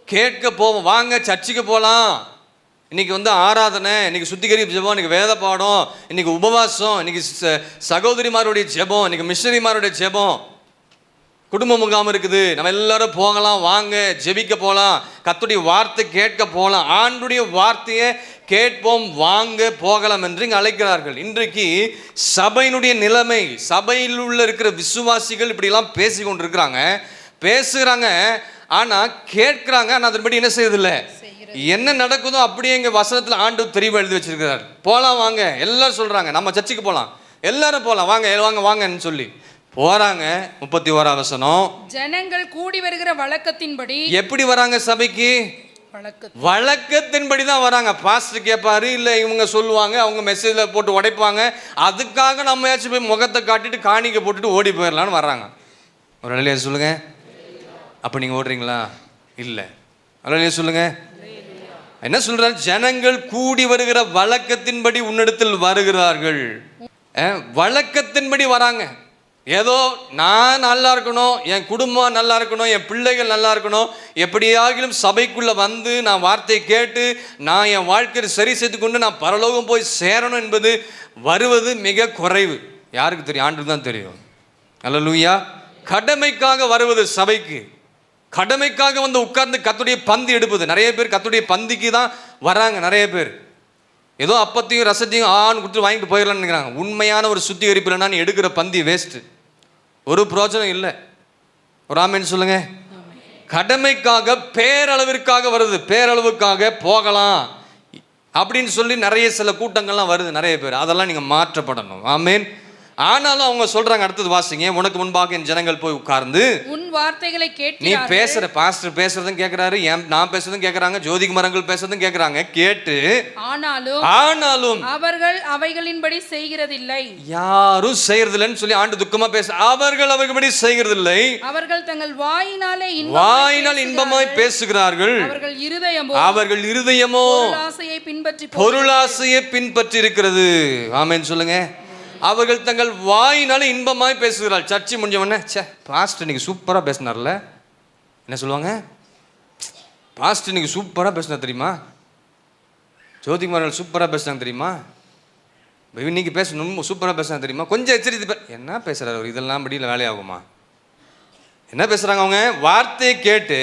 கேட்க போவோம். வாங்க சர்ச்சுக்கு போகலாம். இன்னைக்கு வந்து ஆராதனை, இன்னைக்கு சுத்திகரிப்பு ஜெபம், இன்னைக்கு வேத பாடம், இன்னைக்கு உபவாசம், இன்னைக்கு சகோதரிமாருடைய ஜெபம், இன்னைக்கு மிஷனரிமாருடைய ஜெபம், குடும்ப முகாம் இருக்குது. நம்ம எல்லாரும் போகலாம், வாங்க ஜெபிக்க போகலாம், கர்த்தருடைய வார்த்தை கேட்க போகலாம். ஆண்டுடைய வார்த்தையை கேட்போம், வாங்க, போகலாம் என்று இங்கே அழைக்கிறார்கள். இன்றைக்கு சபையினுடைய நிலைமை, சபையில் உள்ள இருக்கிற விசுவாசிகள் இப்படிலாம் பேசி கொண்டிருக்கிறாங்க, பேசுகிறாங்க, ஆனால் கேட்குறாங்க, ஆனால் அதன்படி என்ன செய்யறதில்லை. என்ன நடக்குதோ அப்படியே எங்கள் வசனத்தில் ஆண்டவர் தெளிவாக எழுதி வச்சிருக்கிறார். போகலாம் வாங்க, எல்லாரும் சொல்கிறாங்க, நம்ம சர்ச்சுக்கு போகலாம், எல்லாரும் போகலாம், வாங்க வாங்க வாங்கன்னு சொல்லி போறாங்க. 31 வசனம், ஜனங்கள் கூடி வருகிற வழக்கத்தின்படி. எப்படி வராங்க சபைக்கு? வழக்கத்தின்படி தான் வராங்க. பாஸ்டர் கேட்பாரு, இல்லை இவங்க சொல்லுவாங்க, அவங்க மெசேஜ்ல போட்டு உடைப்பாங்க, அதுக்காக நம்ம ஏதாச்சும் போய் முகத்தை காட்டிட்டு காணிக்க போட்டுட்டு ஓடி போயிடலான்னு வர்றாங்க. ஒரு அலையிலே சொல்லுங்க. அப்ப நீங்க ஓடுறீங்களா? இல்லை. அலையிலே சொல்லுங்க. என்ன சொல்றாரு? ஜனங்கள் கூடி வருகிற வழக்கத்தின்படி உன்னிடத்தில் வருகிறார்கள். வழக்கத்தின்படி வராங்க. ஏதோ நான் நல்லா இருக்கணும், என் குடும்பம் நல்லா இருக்கணும், என் பிள்ளைகள் நல்லா இருக்கணும், எப்படியாகிலும் சபைக்குள்ளே வந்து நான் வார்த்தையை கேட்டு நான் என் வாழ்க்கையை சரி செய்து கொண்டு நான் பரலோகம் போய் சேரணும் என்பது வருவது மிக குறைவு. யாருக்கு தெரியும்? ஆண்டுக்கு தான் தெரியும். அல்லேலூயா. கடமைக்காக வருவது சபைக்கு, கடமைக்காக வந்து உட்கார்ந்து கர்த்தருடைய பந்தி எடுப்பது. நிறைய பேர் கர்த்தருடைய பந்திக்கு தான் வராங்க. நிறைய பேர் ஏதோ அப்பத்தையும் ரசத்தையும் ஆன்னு கொடுத்து வாங்கிட்டு போயிடலான்னு நினைக்கிறாங்க. உண்மையான ஒரு சுத்திகரிப்பு இல்லைன்னா நீ எடுக்கிற பந்தி வேஸ்ட்டு, ஒரு பிரோஜனம் இல்லை. ஒரு ஆமேன்னு சொல்லுங்க. கடமைக்காக, பேரளவிற்காக வருது, பேரளவுக்காக போகலாம் அப்படின்னு சொல்லி நிறைய சில கூட்டங்கள்லாம் வருது நிறைய பேர். அதெல்லாம் நீங்கள் மாற்றப்படணும். ஆமேன். ஆனாலும் அவங்க சொல்றாங்க, அடுத்தது வாசிங்க, உனக்கு முன்பாக என் ஜனங்கள் போய் உட்கார்ந்து உன் வார்த்தைகளை கேட்டு. நீ பேசுற பாஸ்டர் பேசுறதும் கேட்கிறாரு, நான் பேசுறதும் கேட்கறாங்க, ஜோதிக மரங்கள் பேசுறதும் கேட்கறாங்க, கேட்டு ஆனாலும் அவர்கள் அவைகளின்படி செய்கிறதில்லை. யாரும் செய்யறதில்லைன்னு சொல்லி ஆண்டு துக்கமா பேச, அவர்கள் அவைகளின்படி செய்கிறதில்லை. அவர்கள் தங்கள் வாயினால் இன்பமாய் பேசுகிறார்கள், அவர்கள் இருதயமோ பொருளாசையை பின்பற்றி இருக்கிறது. ஆமென் சொல்லுங்க. அவர்கள் தங்கள் வாயினால இன்பமாய் பேசுகிறாள். சர்ச்சை முடிஞ்ச உடனே, சே பாஸ்டர் இன்னைக்கு சூப்பராக பேசினார்ல, என்ன சொல்லுவாங்க? பாஸ்டர் இன்னைக்கு சூப்பராக பேசினார் தெரியுமா, ஜோதிகுமார்கள் சூப்பராக பேசினாங்க தெரியுமா, இன்னைக்கு பேசணும் சூப்பராக பேசினா தெரியுமா, கொஞ்சம் எச்சரித்து என்ன பேசுகிறார் அவர், இதெல்லாம் படியில் வேலையாகுமா? என்ன பேசுகிறாங்க அவங்க? வார்த்தையை கேட்டு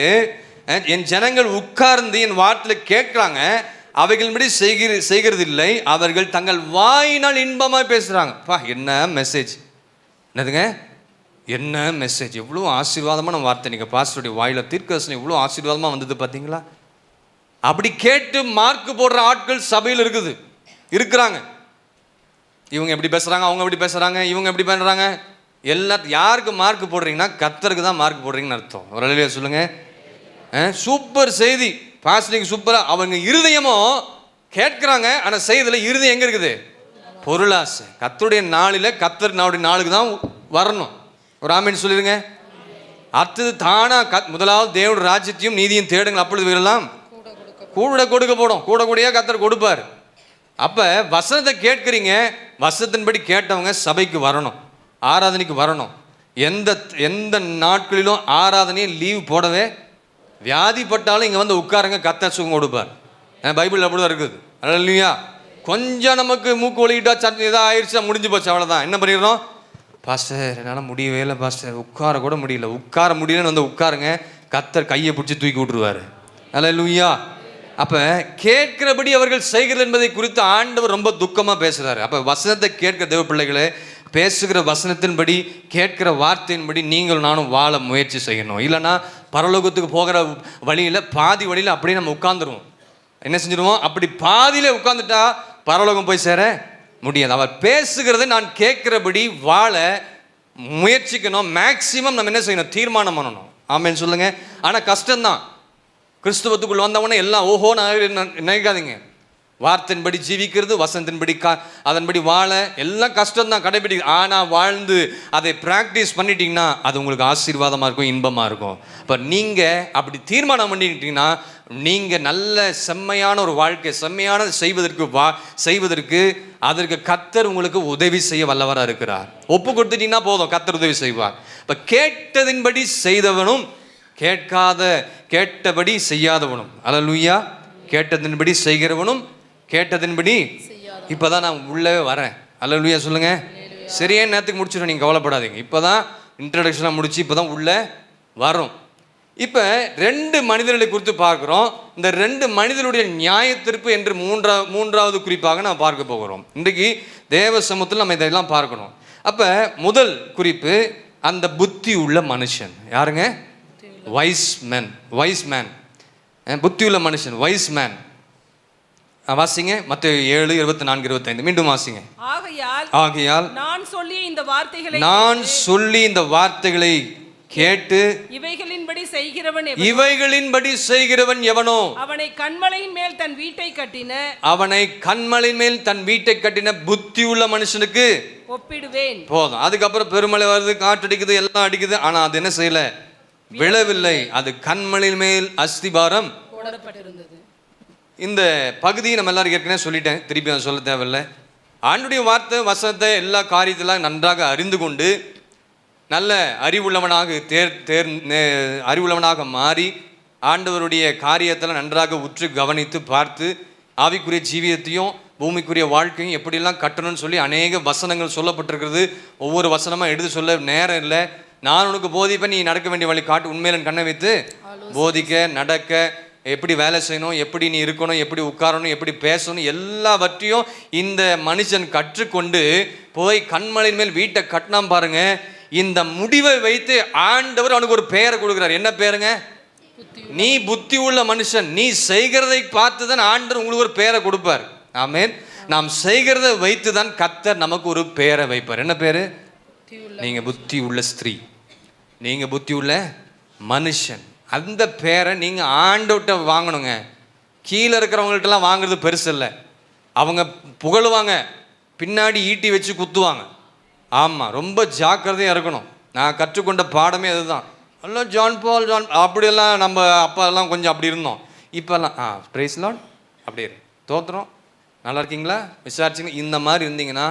என் ஜனங்கள் உட்கார்ந்து என் வார்த்தையில் கேட்குறாங்க, அவைகளின்படி செய்கிறது இல்லை, அவர்கள் தங்கள் வாயினால் இன்பமாய் பேசுகிறாங்க. பா என்ன மெசேஜ், என்னதுங்க, என்ன மெசேஜ், எவ்வளோ ஆசீர்வாதமான வார்த்தை. நீங்கள் பாஸ்டருடைய வாயில தீர்க்கதரிசனம் எவ்வளோ ஆசீர்வாதமாக வந்தது பார்த்தீங்களா? அப்படி கேட்டு மார்க் போடுற ஆட்கள் சபையில் இருக்கிறாங்க. இவங்க எப்படி பேசுகிறாங்க, அவங்க எப்படி பேசுகிறாங்க, இவங்க எப்படி பண்ணுறாங்க, யாருக்கு மார்க் போடுறீங்கன்னா கர்த்தருக்கு தான் மார்க் போடுறீங்கன்னு அர்த்தம். ஒரு அலையிலே சொல்லுங்க. சூப்பர் செய்தி பாஸ்டிங் சூப்பராக, அவங்க இருதயமோ கேட்குறாங்க, ஆனால் செய்யறதில்ல. இருதயம் எங்கே இருக்குது? பொருளாசை. கர்த்தருடைய நாளில் கர்த்தர் நாளுக்கு தான் வரணும். ஒரு ஆமீன் சொல்லிடுங்க. அடுத்தது தானா முதலாவது தேவனுடைய ராஜ்யத்தையும் நீதியும் தேடுங்கள், அப்பொழுது வரலாம் கூட கொடுக்கப்படும். கூட கூடயா கர்த்தர் கொடுப்பார். அப்போ வசனத்தை கேட்குறீங்க, வசனத்தின்படி கேட்டவங்க சபைக்கு வரணும், ஆராதனைக்கு வரணும். எந்த நாட்களிலும் ஆராதனையை லீவ் போடவே, வியாதிப்பட்டாலும் இங்கே வந்து உட்காருங்க, கர்த்தர் சுகம் கொடுப்பார். பைபிள் அப்படி தான் இருக்குது. அல்லேலூயா. கொஞ்சம் நமக்கு மூக்கு ஒலிக்கிட்டா சட்னி இதாக ஆயிடுச்சா, முடிஞ்சு போச்சு, அவ்வளோதான். என்ன பண்ணிடுறோம்? பாஸ்டர் என்னால் முடியவே இல்லை பாஸ்டர், உட்கார கூட முடியல. உட்கார முடியலன்னு வந்து உட்காருங்க, கர்த்தர் கையை பிடிச்சி தூக்கி விட்டுருவார். அல்லேலூயா. அப்போ கேட்கிறபடி அவர்கள் செய்கிறது என்பதை குறித்து ஆண்டவர் ரொம்ப துக்கமாக பேசுகிறாரு. அப்போ வசனத்தை கேட்கிற தேவ பிள்ளைகளே, பேசுகிற வசனத்தின்படி கேட்கிற வார்த்தையின்படி நீங்கள் நானும் வாழ முயற்சி செய்யணும். இல்லைன்னா பரலோகத்துக்கு போகிற வழியில் பாதி வழியில் அப்படியே நம்ம உட்கார்ந்துருவோம். என்ன செஞ்சிருவோம்? அப்படி பாதியிலே உட்கார்ந்துட்டா பரலோகம் போய் சேர முடியாது. அவர் பேசுகிறதை நான் கேட்கிறபடி வாழ முயற்சிக்கணும். மேக்சிமம் நம்ம என்ன செய்யணும்? தீர்மானம் பண்ணணும். ஆமேன்னு சொல்லுங்க. ஆனால் கஷ்டம்தான். கிறிஸ்துவத்துக்குள்ள வந்தவொடனே எல்லாம் ஓஹோ நினைக்காதீங்க. வார்த்தையின்படி ஜீவிக்கிறது, வசனத்தின்படி அதன்படி வாழ எல்லாம் கஷ்டம்தான் கடைபிடிக்க. ஆனால் வாழ்ந்து அதை ப்ராக்டிஸ் பண்ணிட்டீங்கன்னா அது உங்களுக்கு ஆசீர்வாதமாக இருக்கும், இன்பமாக இருக்கும். இப்போ நீங்கள் அப்படி தீர்மானம் பண்ணிக்கிட்டீங்கன்னா நீங்கள் நல்ல செம்மையான ஒரு வாழ்க்கை, செம்மையானது செய்வதற்கு அதற்கு கர்த்தர் உங்களுக்கு உதவி செய்ய வல்லவராக இருக்கிறார். ஒப்பு கொடுத்துட்டீங்கன்னா போதும், கர்த்தர் உதவி செய்வார். இப்போ கேட்டதின்படி செய்தவனும் கேட்டபடி செய்யாதவனும். அல்லேலூயா. கேட்டதின்படி செய்கிறவனும் கேட்டதின்படி. இப்போதான் நான் உள்ளே வரேன். அல்லேலூயா சொல்லுங்க. சரியான நேரத்துக்கு முடிச்சிடும், நீங்கள் கவலைப்படாதீங்க. இப்போ தான் இன்ட்ரடக்ஷனாக முடிச்சு இப்போ தான் உள்ளே வரும். இப்போ 2 மனிதர்களை குறித்து பார்க்குறோம். இந்த 2 மனிதனுடைய நியாயத்தீர்ப்பு என்று மூன்றாவது குறிப்பாக நாம் பார்க்க போகிறோம். இன்றைக்கு தேவ சமூகத்தில் நம்ம இதெல்லாம் பார்க்கணும். அப்போ முதல் குறிப்பு, அந்த புத்தி உள்ள மனுஷன். யாருங்க? வைஸ் மேன், புத்தி உள்ள மனுஷன், வைஸ் மேன். வாசிங்க மத்தேயு 7:24-25. மீண்டும் வாசிங்க. ஆகையால் நான் சொல்லி இந்த வார்த்தைகளை கேட்டு இவைகளின்படி செய்கிறவன் எவனோ அவனை கன்மலையின் மேல் தன் வீட்டை கட்டின புத்தி உள்ள மனுஷனுக்கு ஒப்பிடுவேன். போதும். அதுக்கப்புறம் பெருமழை வருது, காற்றடிக்குது, எல்லாம் அடிக்குது. ஆனா அது என்ன செய்யல? விழவில்லை. அது கன்மலையின் மேல் அஸ்திபாரம் போடப்பட்டிருந்தது. இந்த பகுதியை நம்ம எல்லாரும் ஏற்கனவே சொல்லிட்டேன், திருப்பி நான் சொல்ல தேவையில்லை. ஆண்டுடைய வார்த்தை வசனத்தை எல்லா காரியத்திலும் நன்றாக அறிந்து கொண்டு நல்ல அறிவுள்ளவனாக மாறி ஆண்டவருடைய காரியத்தில் நன்றாக உற்று கவனித்து பார்த்து ஆவிக்குரிய ஜீவியத்தையும் பூமிக்குரிய வாழ்க்கையும் எப்படியெல்லாம் கட்டணும்னு சொல்லி அநேக வசனங்கள் சொல்லப்பட்டிருக்கிறது. ஒவ்வொரு வசனமாக எடுத்து சொல்ல நேரம் இல்லை. நான் உனக்கு போதிப்பேன், நீ நடக்க வேண்டிய வழி காட்டு, உண்மையில கண்ணை வைத்து போதிக்க, நடக்க, எப்படி வேலை செய்யணும், எப்படி நீ இருக்கணும், எப்படி உட்காரணும், எப்படி பேசணும், எல்லாவற்றையும் இந்த மனுஷன் கற்றுக்கொண்டு போய் கண்மலையின் மேல் வீட்டை கட்டினாம் பாருங்க. இந்த முடிவை வைத்து ஆண்டவர் அவனுக்கு ஒரு பெயரை கொடுக்கிறார். என்ன பேருங்க? நீ புத்தி உள்ள மனுஷன். நீ செய்கிறதை பார்த்து தான் ஆண்டவர் உங்களுக்கு ஒரு பெயரை கொடுப்பார். ஆமென். நாம் செய்கிறதை வைத்து தான் கர்த்தர் நமக்கு ஒரு பெயரை வைப்பார். என்ன பேரு? நீங்க புத்தி உள்ள ஸ்திரீ, நீங்க புத்தி உள்ள மனுஷன். அந்த பேரை நீங்க ஆண்டவர்கிட்ட வாங்கணுங்க. கீழே இருக்கிறவங்கள்ட்டலாம் வாங்குறது பெருசு இல்லை. அவங்க புகழுவாங்க, பின்னாடி ஈட்டி வச்சு குத்துவாங்க. ஆமாம், ரொம்ப ஜாக்கிரதையாக இருக்கணும். நான் கற்றுக்கொண்ட பாடமே அதுதான். எல்லாம் ஜான் பால் அப்படியெல்லாம் நம்ம அப்பெல்லாம் கொஞ்சம் அப்படி இருந்தோம். இப்போல்லாம் பிரைஸ் லார்ட், அப்படியே தோத்துறோம், நல்லா இருக்கீங்களா, விசாரிச்சிங்க, இந்த மாதிரி இருந்தீங்கன்னா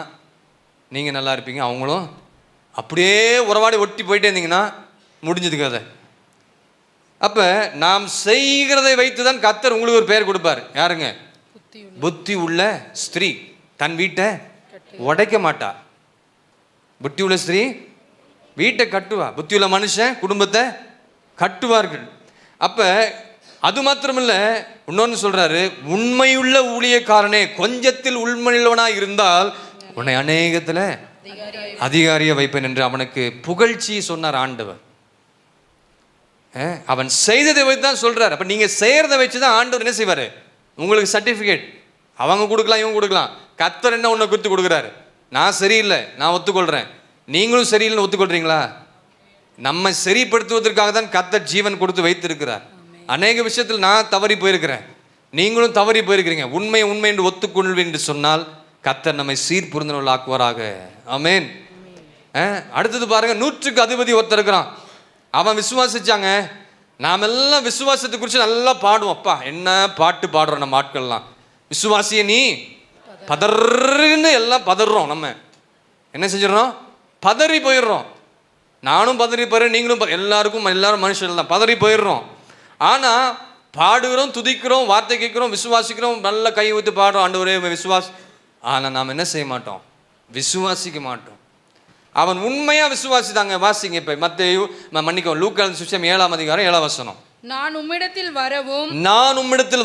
நீங்கள் நல்லா இருப்பீங்க. அவங்களும் அப்படியே உறவாடி ஒட்டி போயிட்டே இருந்தீங்கன்னா முடிஞ்சது கதை. அப்போ நாம் செய்கிறதை வைத்து தான் கர்த்தர் உங்களுக்கு ஒரு பெயர் கொடுப்பார். யாருங்க? புத்தி உள்ள ஸ்திரீ. தன் வீட்டை உடைக்க மாட்டா. புத்தி உள்ள ஸ்திரீ வீட்டை கட்டுவா. புத்தி உள்ள மனுஷன் குடும்பத்தை கட்டுவார்கள். அப்போ அது மாத்திரமில்லை, இன்னொன்று சொல்றாரு, உண்மையுள்ள ஊழியக்காரனே, கொஞ்சத்தில் உண்மையுள்ளவனா இருந்தால் உன்னை அநேகத்தில் அதிகாரிய வைப்பேன் என்று அவனுக்கு புகழ்ச்சி சொன்னார் ஆண்டவர். அவன் செய்ததை வைத்து தான் சொல்றார். அப்போ நீங்கள் செய்கிறத வச்சு தான் ஆண்டவர் என்ன செய்வார்? உங்களுக்கு சர்டிஃபிகேட் அவங்க கொடுக்கலாம், இவங்க கொடுக்கலாம். கர்த்தர் என்ன ஒன்று குறித்து கொடுக்குறாரு? நான் சரியில்லை, நான் ஒத்துக்கொள்கிறேன், நீங்களும் சரியில்லைன்னு ஒத்துக்கொள்கிறீங்களா? நம்ம சரிப்படுத்துவதற்காக தான் கர்த்தர் ஜீவன் கொடுத்து வைத்திருக்கிறார். அநேக விஷயத்தில் நான் தவறி போயிருக்கிறேன், நீங்களும் தவறி போயிருக்கிறீங்க. உண்மை என்று ஒத்துக்கொள்வேன் என்று சொன்னால் கர்த்தர் நம்மை சீர்புரிந்தவர்கள் ஆக்குவாராக. ஆமென். அடுத்தது பாருங்க, 100க்கு அதிபதி ஒருத்தர் இருக்கிறான். அவன் விசுவாசிச்சாங்க. நாம் எல்லாம் விசுவாசத்தை குறித்து நல்லா பாடுவோம். அப்பா என்ன பாட்டு பாடுறோம் நம்ம ஆட்கள்லாம். விசுவாசிய நீ பதறுன்னு எல்லாம் பதறோம். நம்ம என்ன செஞ்சிடறோம்? பதறி போயிடுறோம். நானும் பதறி போயிடுறேன், நீங்களும் எல்லாரும் மனுஷன் தான் பதறி போயிடுறோம். ஆனால் பாடுகிறோம், துதிக்கிறோம், வார்த்தை கேட்குறோம், விசுவாசிக்கிறோம், நல்ல கை ஊற்றி பாடுறோம், ஆண்டவரே விசுவாசி. ஆனால் நாம் என்ன செய்ய மாட்டோம்? விசுவாசிக்க மாட்டோம். அவன் உண்மையாக விசுவாசித்தாங்க. வாசிங்க இப்போ மத்தேயு லூக்கா சுவிசேஷம் 7ஆம் அதிகாரம் 7ஆம் வசனம். நான் உம்மிடத்தில்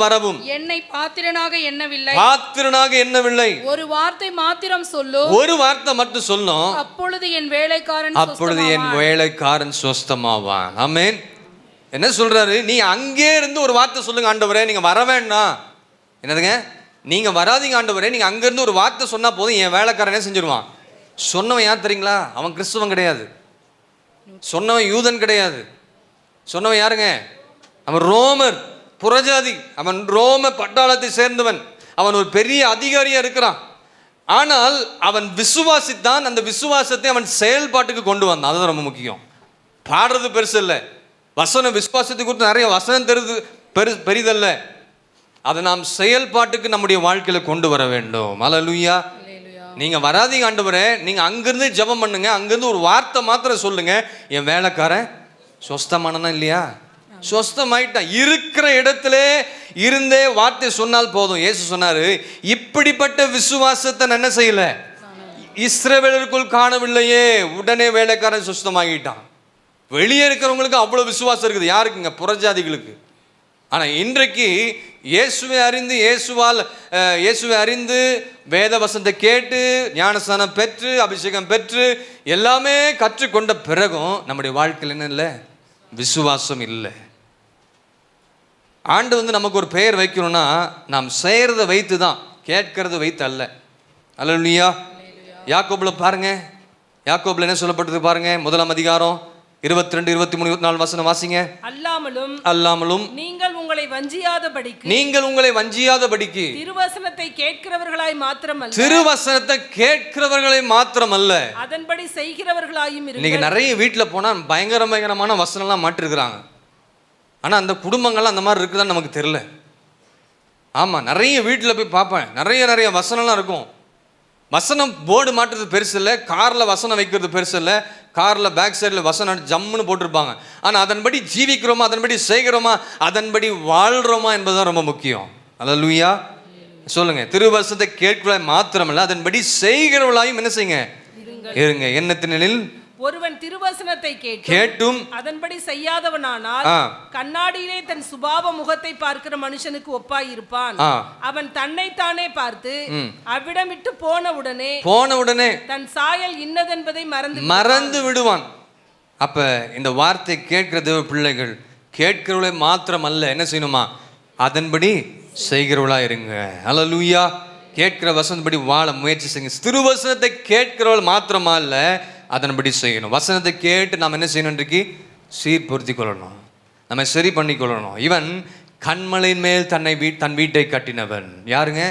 வரவும் என்னை பாத்திரனாக எண்ணவில்லை. ஒரு வார்த்தை மாத்திரம் சொல்லும். ஒரு வார்த்தை மட்டும் சொல்லும். அப்பொழுது என் வேலைக்காரன் சொஸ்தமாவான். ஆமென். என்ன சொல்றாரு? நீ அங்கே இருந்து ஒரு வார்த்தை சொல்லுங்க ஆண்டவரே, நீங்க வர வேண்டாம். என்னதுங்க? நீங்க வராதீங்க ஆண்டவரே, நீங்க அங்கிருந்து ஒரு வார்த்தை சொன்னா போதும், என் வேலைக்காரன் என்ன செஞ்சிருவான். சொன்னவன் யார் தெரியுங்களா? அவன் கிறிஸ்துவன் கிடையாது, சொன்னவன் யூதன் கிடையாது. சொன்னவன் யாருங்க? அவன் ரோமர் புறஜாதி. அவன் ரோம பட்டாளத்தை சேர்ந்தவன். அவன் ஒரு பெரிய அதிகாரியா இருக்கிறான். ஆனால் அவன் விசுவாசித்தான். அந்த விசுவாசத்தை அவன் செயல்பாட்டுக்கு கொண்டு வந்தான். அதுதான் ரொம்ப முக்கியம். பாடுறது பெருசு இல்லை, வசனம் விசுவாசத்தை குறித்து நிறைய வசனம் தெரிந்து பெரிதல்ல. அதை நாம் செயல்பாட்டுக்கு நம்முடைய வாழ்க்கையில கொண்டு வர வேண்டும். அல்லேலூயா. நீங்க வராதீங்க ஆண்டவரே, நீங்க அங்கிருந்து ஜெபம் பண்ணுங்க, அங்கிருந்து ஒரு வார்த்தை மாத்திரம் சொல்லுங்க, என் வேலைக்காரன் சொஸ்தமானா இல்லையா? சொஸ்தமாயிட்டான். இருக்கிற இடத்துல இருந்தே வார்த்தை சொன்னால் போதும். இயேசு சொன்னாரு, இப்படிப்பட்ட விசுவாசத்தை நான் என்ன செய்யல, இஸ்ரவேலருக்குள் காணவில்லையே. உடனே வேலைக்காரன் சொஸ்தமாகிட்டான். வெளியே இருக்கிறவங்களுக்கு அவ்வளோ விசுவாசம் இருக்குது. யாருக்குங்க? புறஜாதிகளுக்கு. ஆனால் இன்றைக்கு இயேசுவை அறிந்து வேத வசனத்தை கேட்டு ஞானஸ்நானம் பெற்று அபிஷேகம் பெற்று எல்லாமே கற்றுக்கொண்ட பிறகும் நம்முடைய வாழ்க்கையில் என்ன இல்லை? விசுவாசம் இல்லை. ஆண்டு நமக்கு ஒரு பெயர் வைக்கணும்னா நாம் செய்கிறத வைத்து தான், கேட்கறது வைத்து அல்ல. அல்லேலூயா. யாக்கோபுல பாருங்க, யாக்கோபுல என்ன சொல்லப்பட்டது பாருங்க. 1 அதிகாரம் 22, 23, 24 வசனம் வாசிங்க. அல்லாமலும் நீங்கள் உங்களை வஞ்சியாதபடிக்கு திருவசனத்தை கேட்கிறவர்களாய் மாத்திரமல்ல அதன்படி செய்கிறவர்களாயும் இருங்கள். இன்னைக்கு நிறைய வீட்டுல போனா பயங்கரமான வசனம் எல்லாம் மாட்டிருக்கிறாங்க. ஆனா அந்த குடும்பங்கள்லாம் அந்த மாதிரி இருக்குதான்னு நமக்கு தெரியல. ஆமா, நிறைய வீட்டுல போய் பார்ப்பேன், நிறைய வசனம்லாம் இருக்கும். வசனம் போர்டு மாட்டுறது பெருசு இல்லை, காரில் வசனம் வைக்கிறது பெருசு இல்லை, காரில் பேக் சைடில் வசனம் ஜம்முன்னு போட்டிருப்பாங்க. ஆனால் அதன்படி ஜீவிக்கிறோமா, அதன்படி செய்கிறோமா, அதன்படி வாழ்கிறோமா என்பதுதான் ரொம்ப முக்கியம். அல்லேலூயா. சொல்லுங்க. திருவசனத்தை கேட்கிறவளை மாத்திரமல்ல அதன்படி செய்கிறவளாயும் என்ன செய்யுங்க? இருங்க. எண்ணத்தினில் ஒருவன் திருவசனத்தை கேட்டும் அதன்படி செய்யாதவனானால் கண்ணாடியிலே தன் சுபாவ முகத்தை பார்க்கிற மனுஷனுக்கு ஒப்பாயிருப்பான். அவன் தன்னைத்தானே பார்த்து அவ்விடம் விட்டு போன உடனே தன் சாயல் இன்னதென்பதை மறந்து விடுவான். அப்ப இந்த வார்த்தை கேட்கிற தேவ பிள்ளைகள் கேட்கிறவளை மாத்திரம் அல்ல, என்ன செய்யணுமா? அதன்படி செய்கிறவளா இருங்க. அல்லேலூயா. கேட்கிற வசனப்படி வாழ முயற்சி செய்யுங்க. திருவசனத்தை கேட்கிறவள் மாத்திரமா இல்ல, அதன்படி செய்யணும். வசனத்தை கேட்டு நாம் என்ன செய்யணும்? இன்றைக்கு சீர்பொருத்தி கொள்ளணும், நம்ம சரி பண்ணி கொள்ளணும். இவன் கன்மலையின் மேல் தன் வீட்டை கட்டினவன். யாருங்க?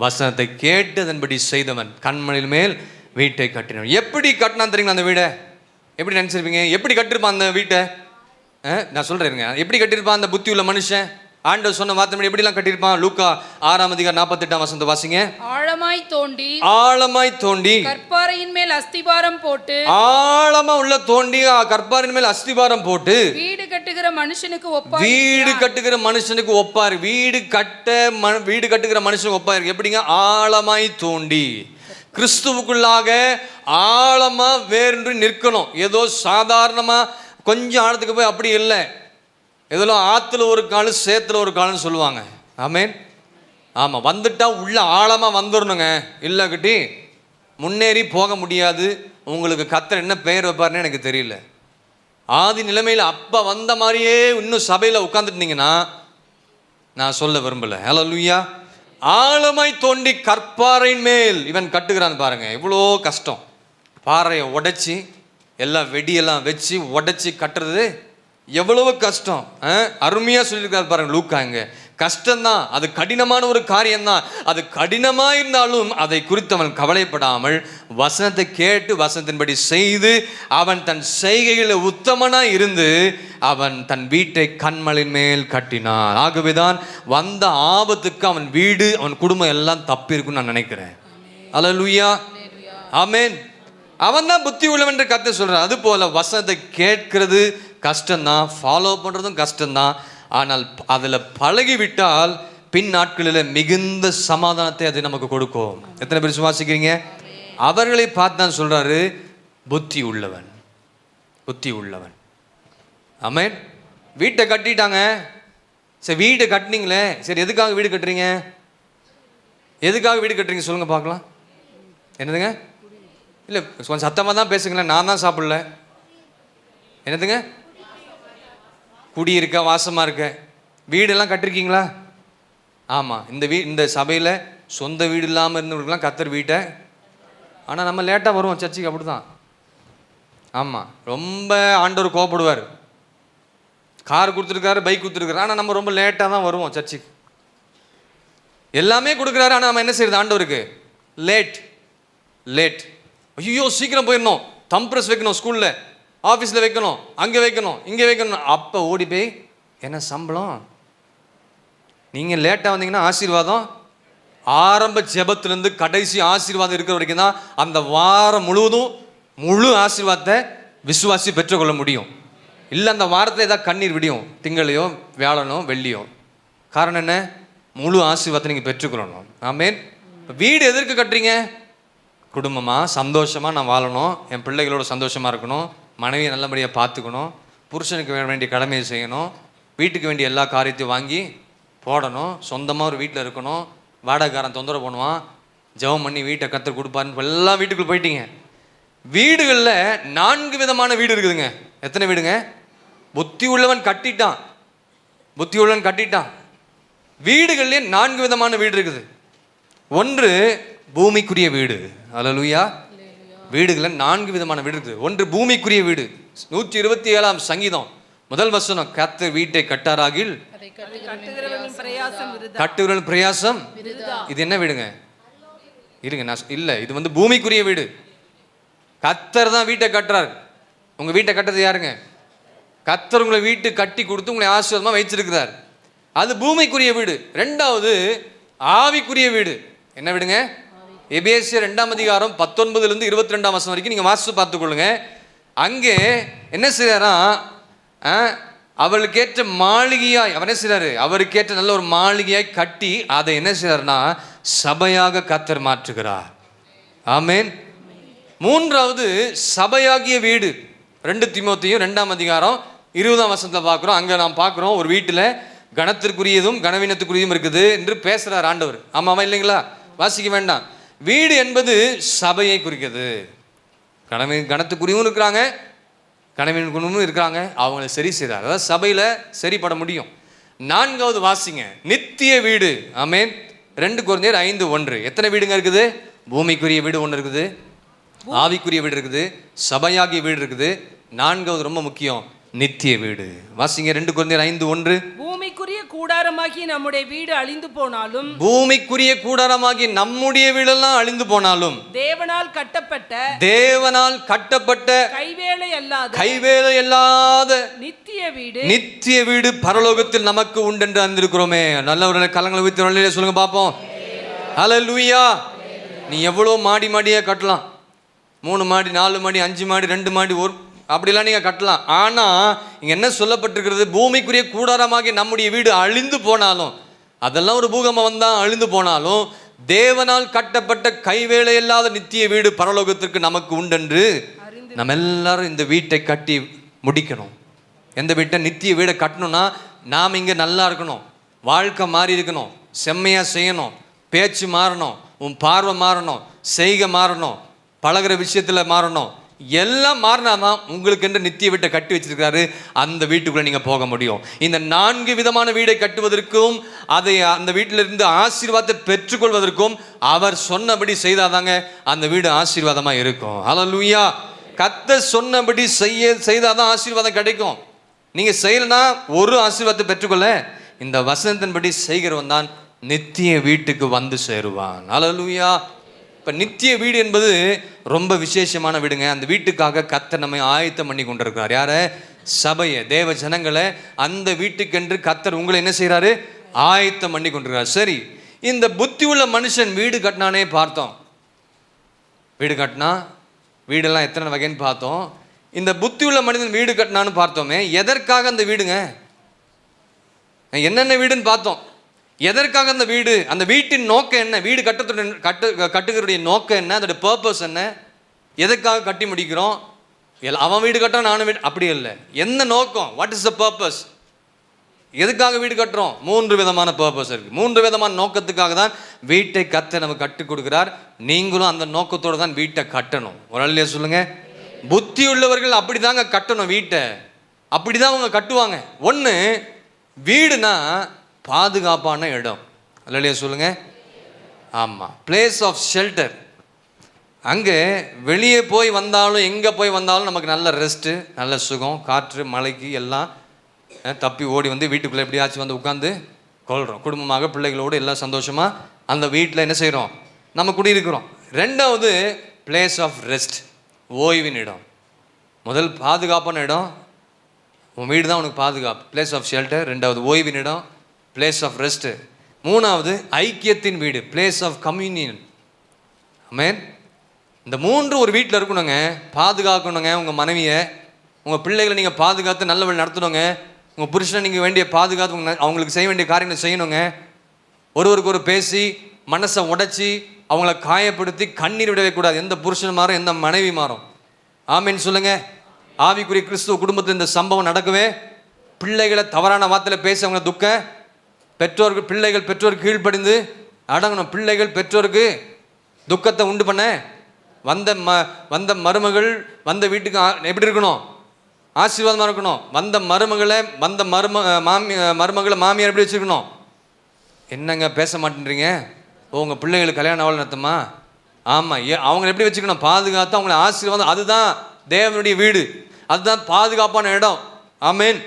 வசனத்தை கேட்டு அதன்படி செய்தவன். கன்மலையின் மேல் வீட்டை கட்டினவன். எப்படி கட்டினான் தெரியுங்களா? அந்த வீடை எப்படி நினைச்சிருப்பீங்க? எப்படி கட்டிருப்பான் அந்த வீட்டை? நான் சொல்றேங்க, எப்படி கட்டிருப்பான் அந்த புத்தி உள்ள மனுஷன்? ஆண்டவர் சொன்ன வார்த்தை எப்படிலாம் கட்டியிருப்பான்? லூக்கா 6 அதிகாரம் 48 வசனத்தை வாசிங்க. ஆழமாய் தோண்டி கற்பாறையின் மேல் அஸ்திபாரம் போட்டு, ஆழமா உள்ள தோண்டி கற்பாறையின் மேல் அஸ்திபாரம் போட்டு வீடு கட்டுகிற மனுஷனுக்கு ஒப்பாரு. வீடு கட்டுகிற மனுஷனுக்கு ஒப்பாரு. எப்படிங்க? ஆழமாய் தோண்டி கிறிஸ்துவுக்குள்ளாக ஆழமா வேறு நிற்கணும். ஏதோ சாதாரணமா கொஞ்சம் ஆழத்துக்கு போய் அப்படி இல்லை. இதெல்லாம் ஆற்றுல ஒரு கால் சேத்துல ஒரு கால்னு சொல்லுவாங்க. ஆமேன். ஆமாம், வந்துட்டா உள்ள ஆழமாக வந்துடணுங்க. இல்லை கட்டி முன்னேறி போக முடியாது. உங்களுக்கு கர்த்தர் என்ன பெயர் வைப்பாருன்னு எனக்கு தெரியல. ஆதி நிலைமையில் அப்போ வந்த மாதிரியே இன்னும் சபையில் உட்காந்துட்டீங்கன்னா நான் சொல்ல விரும்பலை. அல்லேலூயா. ஆழமாய் தோண்டி கற்பாறையின் மேல் இவன் கட்டுகிறான் பாருங்க. எவ்வளோ கஷ்டம். பாறையை உடைச்சி எல்லாம் வெடியெல்லாம் வச்சு உடைச்சி கட்டுறது எவ்வளவு கஷ்டம். அருமையா சொல்லியிருக்காரு பாருங்க லூக்கா. இங்க கஷ்டம்தான், அது கடினமான ஒரு காரியம்தான். அது கடினமா இருந்தாலும் அதை குறித்து அவன் கவலைப்படாமல் வசனத்தை கேட்டு வசனத்தின்படி செய்து அவன் தன் செய்கையில் உத்தமனா இருந்து அவன் தன் வீட்டை கன்மலையின் மேல் கட்டினான். ஆகவேதான் வந்த ஆபத்துக்கு அவன் வீடு அவன் குடும்பம் எல்லாம் தப்பி இருக்குன்னு நான் நினைக்கிறேன். அல்லேலூயா. ஆமேன். அவன் தான் புத்தி உள்ளவன் என்று கர்த்தர் சொல்றான். அது போல வசனத்தை கேட்கிறது கஷ்டம்தான், ஃபாலோ பண்ணுறதும் கஷ்டம்தான். ஆனால் அதில் பழகிவிட்டால் பின் நாட்களில் மிகுந்த சமாதானத்தை அது நமக்கு கொடுக்கும். எத்தனை பேர் சுவாசிக்கிறீங்க? அவர்களை பார்த்து தான் சொல்கிறாரு புத்தி உள்ளவன். ஆமென். வீட்டை கட்டிட்டாங்க. சரி, வீடு கட்டினீங்களே, சரி எதுக்காக வீடு கட்டுறீங்க? சொல்லுங்கள் பார்க்கலாம். என்னதுங்க? இல்லை, கொஞ்சம் சத்தமாக தான் பேசுங்களேன். நான் தான் சாப்பிடல. என்னதுங்க? குடி இருக்க, வாசமாக இருக்க. வீடெல்லாம் கட்டிருக்கீங்களா? ஆமாம். இந்த சபையில் சொந்த வீடு இல்லாமல் இருந்தவங்களுக்குலாம் கர்த்தர் வீட்டை. ஆனால் நம்ம லேட்டாக வருவோம் சர்ச்சுக்கு. அப்படி தான். ஆமாம், ரொம்ப ஆண்டவர் கோவப்படுவார். கார் கொடுத்துருக்காரு, பைக் கொடுத்துருக்காரு, ஆனால் நம்ம ரொம்ப லேட்டாக தான் வருவோம் சர்ச்சுக்கு. எல்லாமே கொடுக்குறாரு, ஆனால் நம்ம என்ன செய்யறது? ஆண்டவருக்கு லேட். ஐயோ, சீக்கிரம் போயிடணும், தம்ப்ரஸ் வைக்கணும், ஸ்கூலில் ஆஃபீஸில் வைக்கணும், அங்கே வைக்கணும், இங்கே வைக்கணும். அப்போ ஓடி போய் என்ன சம்பளம்? நீங்கள் லேட்டாக வந்தீங்கன்னா ஆசீர்வாதம் ஆரம்ப ஜெபத்திலேருந்து கடைசி ஆசீர்வாதம் இருக்கிற வரைக்கும் தான் அந்த வாரம் முழுவதும் முழு ஆசீர்வாதத்தை விசுவாசி பெற்றுக்கொள்ள முடியும். இல்லை அந்த வாரத்தில் ஏதாவது கண்ணீர் விடியும், திங்களையோ வியாழனோ வெள்ளியோ. காரணம் என்ன? முழு ஆசீர்வாதத்தை நீங்கள் பெற்றுக்கொள்ளணும். ஆமேன். வீடு எதற்கு கட்டுறீங்க? குடும்பமாக சந்தோஷமாக நான் வாழணும், என் பிள்ளைகளோட சந்தோஷமாக இருக்கணும், மனைவியை நல்லபடியாக பார்த்துக்கணும், புருஷனுக்கு வேண்டிய கடமையை செய்யணும், வீட்டுக்கு வேண்டிய எல்லா காரியத்தையும் வாங்கி போடணும், சொந்தமாக ஒரு வீட்டில் இருக்கணும், வாடகைக்காரன் தொந்தரவு பண்ணுவான், ஜெபம் பண்ணி வீட்டை கர்த்தர் கொடுப்பாருன்னு எல்லாம் வீட்டுக்குள்ளே போயிட்டீங்க. வீடுகளில் 4 விதமான வீடு இருக்குதுங்க. எத்தனை வீடுங்க? புத்தி உள்ளவன் கட்டிட்டான், புத்தி உள்ளவன் கட்டிட்டான். வீடுகள்லேயே 4 விதமான வீடு இருக்குது. ஒன்று பூமிக்குரிய வீடு. அல்லேலூயா. வீடுகளில் 4 விதமான வீடு இருக்குது. ஒன்று பூமிக்குரிய வீடு. 127ஆம் சங்கீதம் 1 வசனம், கர்த்தர் வீட்டை கட்டாராகில் கட்டுகிறவன் பிரயாசம். இது என்ன வீடுங்க? இருங்க, நான் இல்லை, இது வந்து பூமிக்குரிய வீடு. கர்த்தர் தான் வீட்டை கட்டுறாரு. உங்கள் வீட்டை கட்டுறது யாருங்க? கர்த்தர் உங்களை வீட்டு கட்டி கொடுத்து உங்களை ஆசீர்வாதமாக வைச்சிருக்கிறார். அது பூமிக்குரிய வீடு. 2வது ஆவிக்குரிய வீடு. என்ன வீடுங்க? எபேசியர் 2ஆம் அதிகாரம் 19லிருந்து 22ஆம் வசனம் வரைக்கும் நீங்கள் வாசித்து பார்த்துக்கொள்ளுங்க. அங்கே என்ன செய்யறாரா, அவளுக்கேற்ற மாளிகையாய் அவர் என்ன செய்றாரு, அவருக்கேற்ற நல்ல ஒரு மாளிகையாய் கட்டி அதை என்ன செய்றாருன்னா சபையாக கர்த்தர் மாற்றுகிறார். ஆமென். 3வது சபையாகிய வீடு. 2 தீமோத்தேயு 2ஆம் அதிகாரம் 20ஆம் வசனத்தில் பார்க்குறோம். அங்கே நாம் பார்க்குறோம், ஒரு வீட்டில் கனத்திற்குரியதும் கனவீனத்துக்குரியதும் இருக்குது என்று பேசுகிறார் ஆண்டவர். ஆமாவா இல்லைங்களா? வாசிக்க வேண்டாம். வீடு என்பது சபையை குறிக்கிறது. கனத்துக்குரியவும் இருக்கிறாங்க, கனவீனக்குரியவும் இருக்கிறாங்க, அவங்களை சரி செய்கிறார். அதாவது சபையில் சரிப்பட முடியும். 4வது வாசிங்க, நித்திய வீடு. ஆமென். 2 கொரிந்தியர் 5:1. எத்தனை வீடுங்க இருக்குது? பூமிக்குரிய வீடு ஒன்று இருக்குது, ஆவிக்குரிய வீடு இருக்குது, சபையாகிய வீடு இருக்குது. 4வது ரொம்ப முக்கியம், நித்திய வீடு. வாசிங்க 2 கொரிந்தியர் 5:1. பூமிக்குரிய கூடாரமாகி நம்முடைய வீடு அழிந்து போனாலும், பூமிக்குரிய கூடாரமாகி நம்முடைய வீடெல்லாம் அழிந்து போனாலும், தேவனால் கட்டப்பட்ட கைவேலை அல்லாத நித்திய வீடு பரலோகத்தில் நமக்கு உண்டு என்று அறிந்திருக்கிறோமே. நல்லவர்களை கலங்களை வைத்து சொல்லுங்க பார்ப்போம். ஹல்லேலூயா. நீ எவ்வளோ மாடியாக கட்டலாம், 3 மாடி 4 மாடி 5 மாடி 2 மாடி அப்படிலாம் நீங்கள் கட்டலாம். ஆனால் இங்கே என்ன சொல்லப்பட்டிருக்கிறது, பூமிக்குரிய கூடாரமாகி நம்முடைய வீடு அழிந்து போனாலும், அதெல்லாம் ஒரு பூகம்பம் வந்தால் அழிந்து போனாலும், தேவனால் கட்டப்பட்ட கைவேலை இல்லாத நித்திய வீடு பரலோகத்திற்கு நமக்கு உண்டென்று நம்ம எல்லாரும் இந்த வீட்டை கட்டி முடிக்கணும். எந்த வீட்டை? நித்திய வீடை கட்டணும்னா நாம் இங்கே நல்லா இருக்கணும், வாழ்க்கை மாறி இருக்கணும், செம்மையாக செய்யணும், பேச்சு மாறணும், உன் பார்வை மாறணும், செய்கை மாறணும், பழகிற விஷயத்தில் மாறணும். எல்லாம் மாறினாதான் உங்களுக்கு என்று நித்திய வீட்டை கட்டி வச்சிருக்காரு, அந்த வீட்டுக்குள்ளே நீங்கள் போக முடியும். இந்த 4 விதமான வீடை கட்டுவதற்கும் அதை அந்த வீட்டிலிருந்து ஆசீர்வாதத்தை பெற்றுக்கொள்வதற்கும் அவர் சொன்னபடி செய்தாதாங்க அந்த வீடு ஆசீர்வாதமாக இருக்கும். ஹல்லேலூயா. கர்த்தர் சொன்னபடி செய்தாதான் ஆசீர்வாதம் கிடைக்கும். நீங்கள் செய்யலைன்னா ஒரு ஆசீர்வாதத்தை பெற்றுக்கொள்ள இந்த வசனத்தின்படி செய்கிறவன் தான் நித்திய வீட்டுக்கு வந்து சேருவான். ஹல்லேலூயா. இப்போ நித்திய வீடு என்பது ரொம்ப விசேஷமான வீடுங்க. அந்த வீட்டுக்காக கர்த்தர் நம்மை ஆயத்தம் பண்ணி கொண்டிருக்கிறார். யாரை? சபையை, தேவ ஜனங்களை. அந்த வீட்டுக்கென்று கர்த்தர் உங்களை என்ன செய்கிறாரு? ஆயத்தம் பண்ணி கொண்டிருக்கிறார். சரி, இந்த புத்தி உள்ள மனுஷன் வீடு கட்டினானே பார்த்தோம். வீடு கட்டினா வீடெல்லாம் எத்தனை வகைன்னு பார்த்தோம். இந்த புத்தி உள்ள மனிதன் வீடு கட்டினான்னு பார்த்தோமே, எதற்காக அந்த வீடுங்க? என்னென்ன வீடுன்னு பார்த்தோம். எதற்காக அந்த வீடு? அந்த வீட்டின் நோக்கம் என்ன? வீடு கட்டுகிறதுடைய நோக்கம் என்ன? அதோட பர்பஸ் என்ன? எதற்காக கட்டி முடிக்கிறோம்? அவன் வீடு கட்டுறான், நானும் வீடு, அப்படி இல்லை. என்ன நோக்கம்? What is the purpose? எதுக்காக வீடு கட்டுறோம்? 3 விதமான பர்பஸ் இருக்கு. 3 விதமான நோக்கத்துக்காக தான் வீட்டை கர்த்தர் நமக்கு கற்றுக் கொடுக்கிறார். நீங்களும் அந்த நோக்கத்தோடு தான் வீட்டை கட்டணும். ஒரு அல்லையா சொல்லுங்க. புத்தி உள்ளவர்கள் அப்படி தாங்க கட்டணும் வீட்டை. அப்படி தான் அவங்க கட்டுவாங்க. ஒன்று, வீடுனா பாதுகாப்பான இடம். அல்லையா சொல்லுங்க. ஆமாம், பிளேஸ் ஆஃப் ஷெல்டர். அங்கே வெளியே போய் வந்தாலும் எங்கே போய் வந்தாலும் நமக்கு நல்ல ரெஸ்ட்டு, நல்ல சுகம், காற்று, மழைக்கு எல்லாம் தப்பி ஓடி வந்து வீட்டுக்குள்ளே எப்படியாச்சும் வந்து உட்காந்து கொள்கிறோம். குடும்பமாக பிள்ளைகளோடு எல்லாம் சந்தோஷமாக அந்த வீட்டில் என்ன செய்கிறோம்? நம்ம குடியிருக்கிறோம். 2வது பிளேஸ் ஆஃப் ரெஸ்ட், ஓய்வின் இடம். முதல் பாதுகாப்பான இடம் உன் வீடு தான் உனக்கு பாதுகாப்பு, பிளேஸ் ஆஃப் ஷெல்டர். 2வது ஓய்வின் இடம், பிளேஸ் ஆஃப் ரெஸ்ட்டு. 3வது ஐக்கியத்தின் வீடு, பிளேஸ் ஆஃப் கம்யூனியன். ஆமென். இந்த 3 ஒரு வீட்டில் இருக்கணுங்க. பாதுகாக்கணுங்க உங்கள் மனைவியை, உங்கள் பிள்ளைகளை நீங்கள் பாதுகாத்து நல்ல வழி நடத்தணுங்க. உங்கள் புருஷனை நீங்கள் வேண்டிய பாதுகாத்து அவங்களுக்கு செய்ய வேண்டிய காரியங்களை செய்யணுங்க. ஒருவருக்கு ஒரு பேசி மனசை உடைச்சி அவங்கள காயப்படுத்தி கண்ணீர் விடவே கூடாது. எந்த புருஷன் மாறும், எந்த மனைவி மாறும். ஆமீன் சொல்லுங்க. ஆவிக்குரிய கிறிஸ்துவ குடும்பத்தில் இந்த சம்பவம் நடக்கவே, பிள்ளைகளை தவறான வார்த்தையில் பேசி அவங்க துக்கம், பெற்றோர்கள் பிள்ளைகள் பெற்றோருக்கு கீழ்ப்படிந்து அடங்கணும். பிள்ளைகள் பெற்றோருக்கு துக்கத்தை உண்டு பண்ண, வந்த மருமகள் வந்த வீட்டுக்கு எப்படி இருக்கணும்? ஆசீர்வாதமாக இருக்கணும். வந்த மருமகளை மாமியார் எப்படி வச்சுருக்கணும்? என்னங்க பேச மாட்டேன்றீங்க? உங்கள் பிள்ளைகளுக்கு கல்யாணம் ஆகல நடத்துமா? ஆமாம், அவங்களை எப்படி வச்சுக்கணும்? பாதுகாத்து அவங்கள ஆசீர்வாதம். அதுதான் தேவனுடைய வீடு, அதுதான் பாதுகாப்பான இடம். ஆமேன்.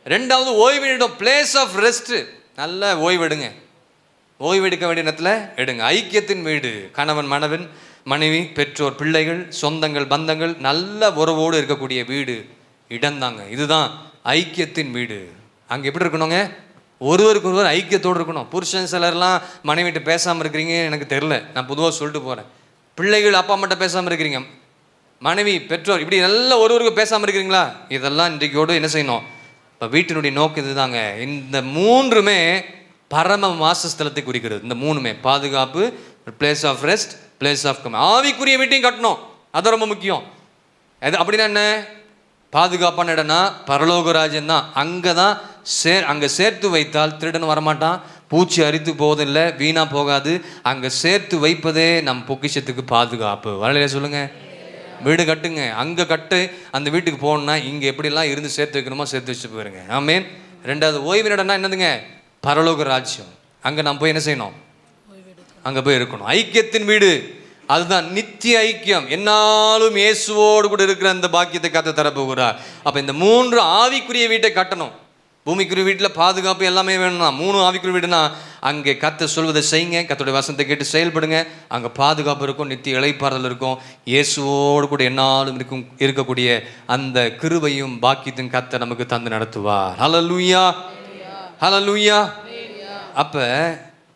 ரெண்டாவது ஓய்வு இடம், பிளேஸ் ஆஃப் ரெஸ்ட். நல்ல ஓய்வெடுங்க, ஓய்வெடுக்க வேண்டிய இடத்துல எடுங்க. ஐக்கியத்தின் வீடு, கணவன் மனைவி பெற்றோர் பிள்ளைகள் சொந்தங்கள் பந்தங்கள் நல்ல உறவோடு இருக்கக்கூடிய வீடு இடம்தாங்க. இதுதான் ஐக்கியத்தின் வீடு. அங்கே எப்படி இருக்கணுங்க? ஒருவருக்கு ஒருவர் ஐக்கியத்தோடு இருக்கணும். புருஷன் சிலர்லாம் மனைவிட்டு பேசாமல் இருக்கிறீங்க, எனக்கு தெரில, நான் பொதுவாக சொல்லிட்டு போகிறேன். பிள்ளைகள் அப்பா அம்மாட்ட பேசாமல் இருக்கிறீங்க, மனைவி பெற்றோர் இப்படி நல்ல ஒருவருக்கு பேசாமல் இருக்கிறீங்களா? இதெல்லாம் இன்றைக்கோடு என்ன செய்யணும்? இப்போ வீட்டினுடைய நோக்கம் இதுதாங்க. இந்த மூன்றுமே பரம வாசஸ்தலத்தை குறிக்கிறது. இந்த மூணுமே பாதுகாப்பு, place of rest, place of calm. ஆவிக்குரிய வீட்டையும் கட்டணும், அது ரொம்ப முக்கியம். அது அப்படின்னா என்ன? பாதுகாப்பான இடம்னா பரலோக ராஜ்யம் தான். அங்கே தான் அங்கே சேர்த்து வைத்தால் திருடன் வரமாட்டான், பூச்சி அரித்து போவதில்லை, வீணாக போகாது. அங்கே சேர்த்து வைப்பதே நம் பொக்கிஷத்துக்கு பாதுகாப்பு. வரலையா சொல்லுங்கள்? வீடு கட்டுங்க, அங்கே கட்டு. அந்த வீட்டுக்கு போகணுன்னா இங்கே எப்படிலாம் இருந்து சேர்த்து வைக்கணுமோ சேர்த்து வச்சு போயிருங்க. ஆமேன். ரெண்டாவது ஓய்வு இடம்னா என்னதுங்க? பரலோக ராஜ்யம். அங்கே நம்ம போய் என்ன செய்யணும்? அங்கே போய் இருக்கணும். ஐக்கியத்தின் வீடு, அதுதான் நித்திய ஐக்கியம். என்னாலும் இயேசுவோடு கூட இருக்கிற அந்த பாக்கியத்தை கத்த தரப்போகிறார். அப்போ இந்த மூன்று ஆவிக்குரிய வீட்டை கட்டணும். பூமிக்குரிய வீட்டில் பாதுகாப்பு எல்லாமே வேணும்னா, மூணு ஆவிக்குரிய வீடுனா அங்கே கத்த சொல்வதை செய்யுங்க, கத்தோடைய வசனத்தை கேட்டு செயல்படுங்க. அங்கே பாதுகாப்பு இருக்கும், நித்திய இளைப்பாறுதல் இருக்கும். இயேசுவோடு கூட என்னாலும் இருக்கக்கூடிய அந்த கிருபையும் பாக்கியத்தையும் கத்த நமக்கு தந்து நடத்துவார். ஹல்லேலூயா, ஹல்லேலூயா. அப்போ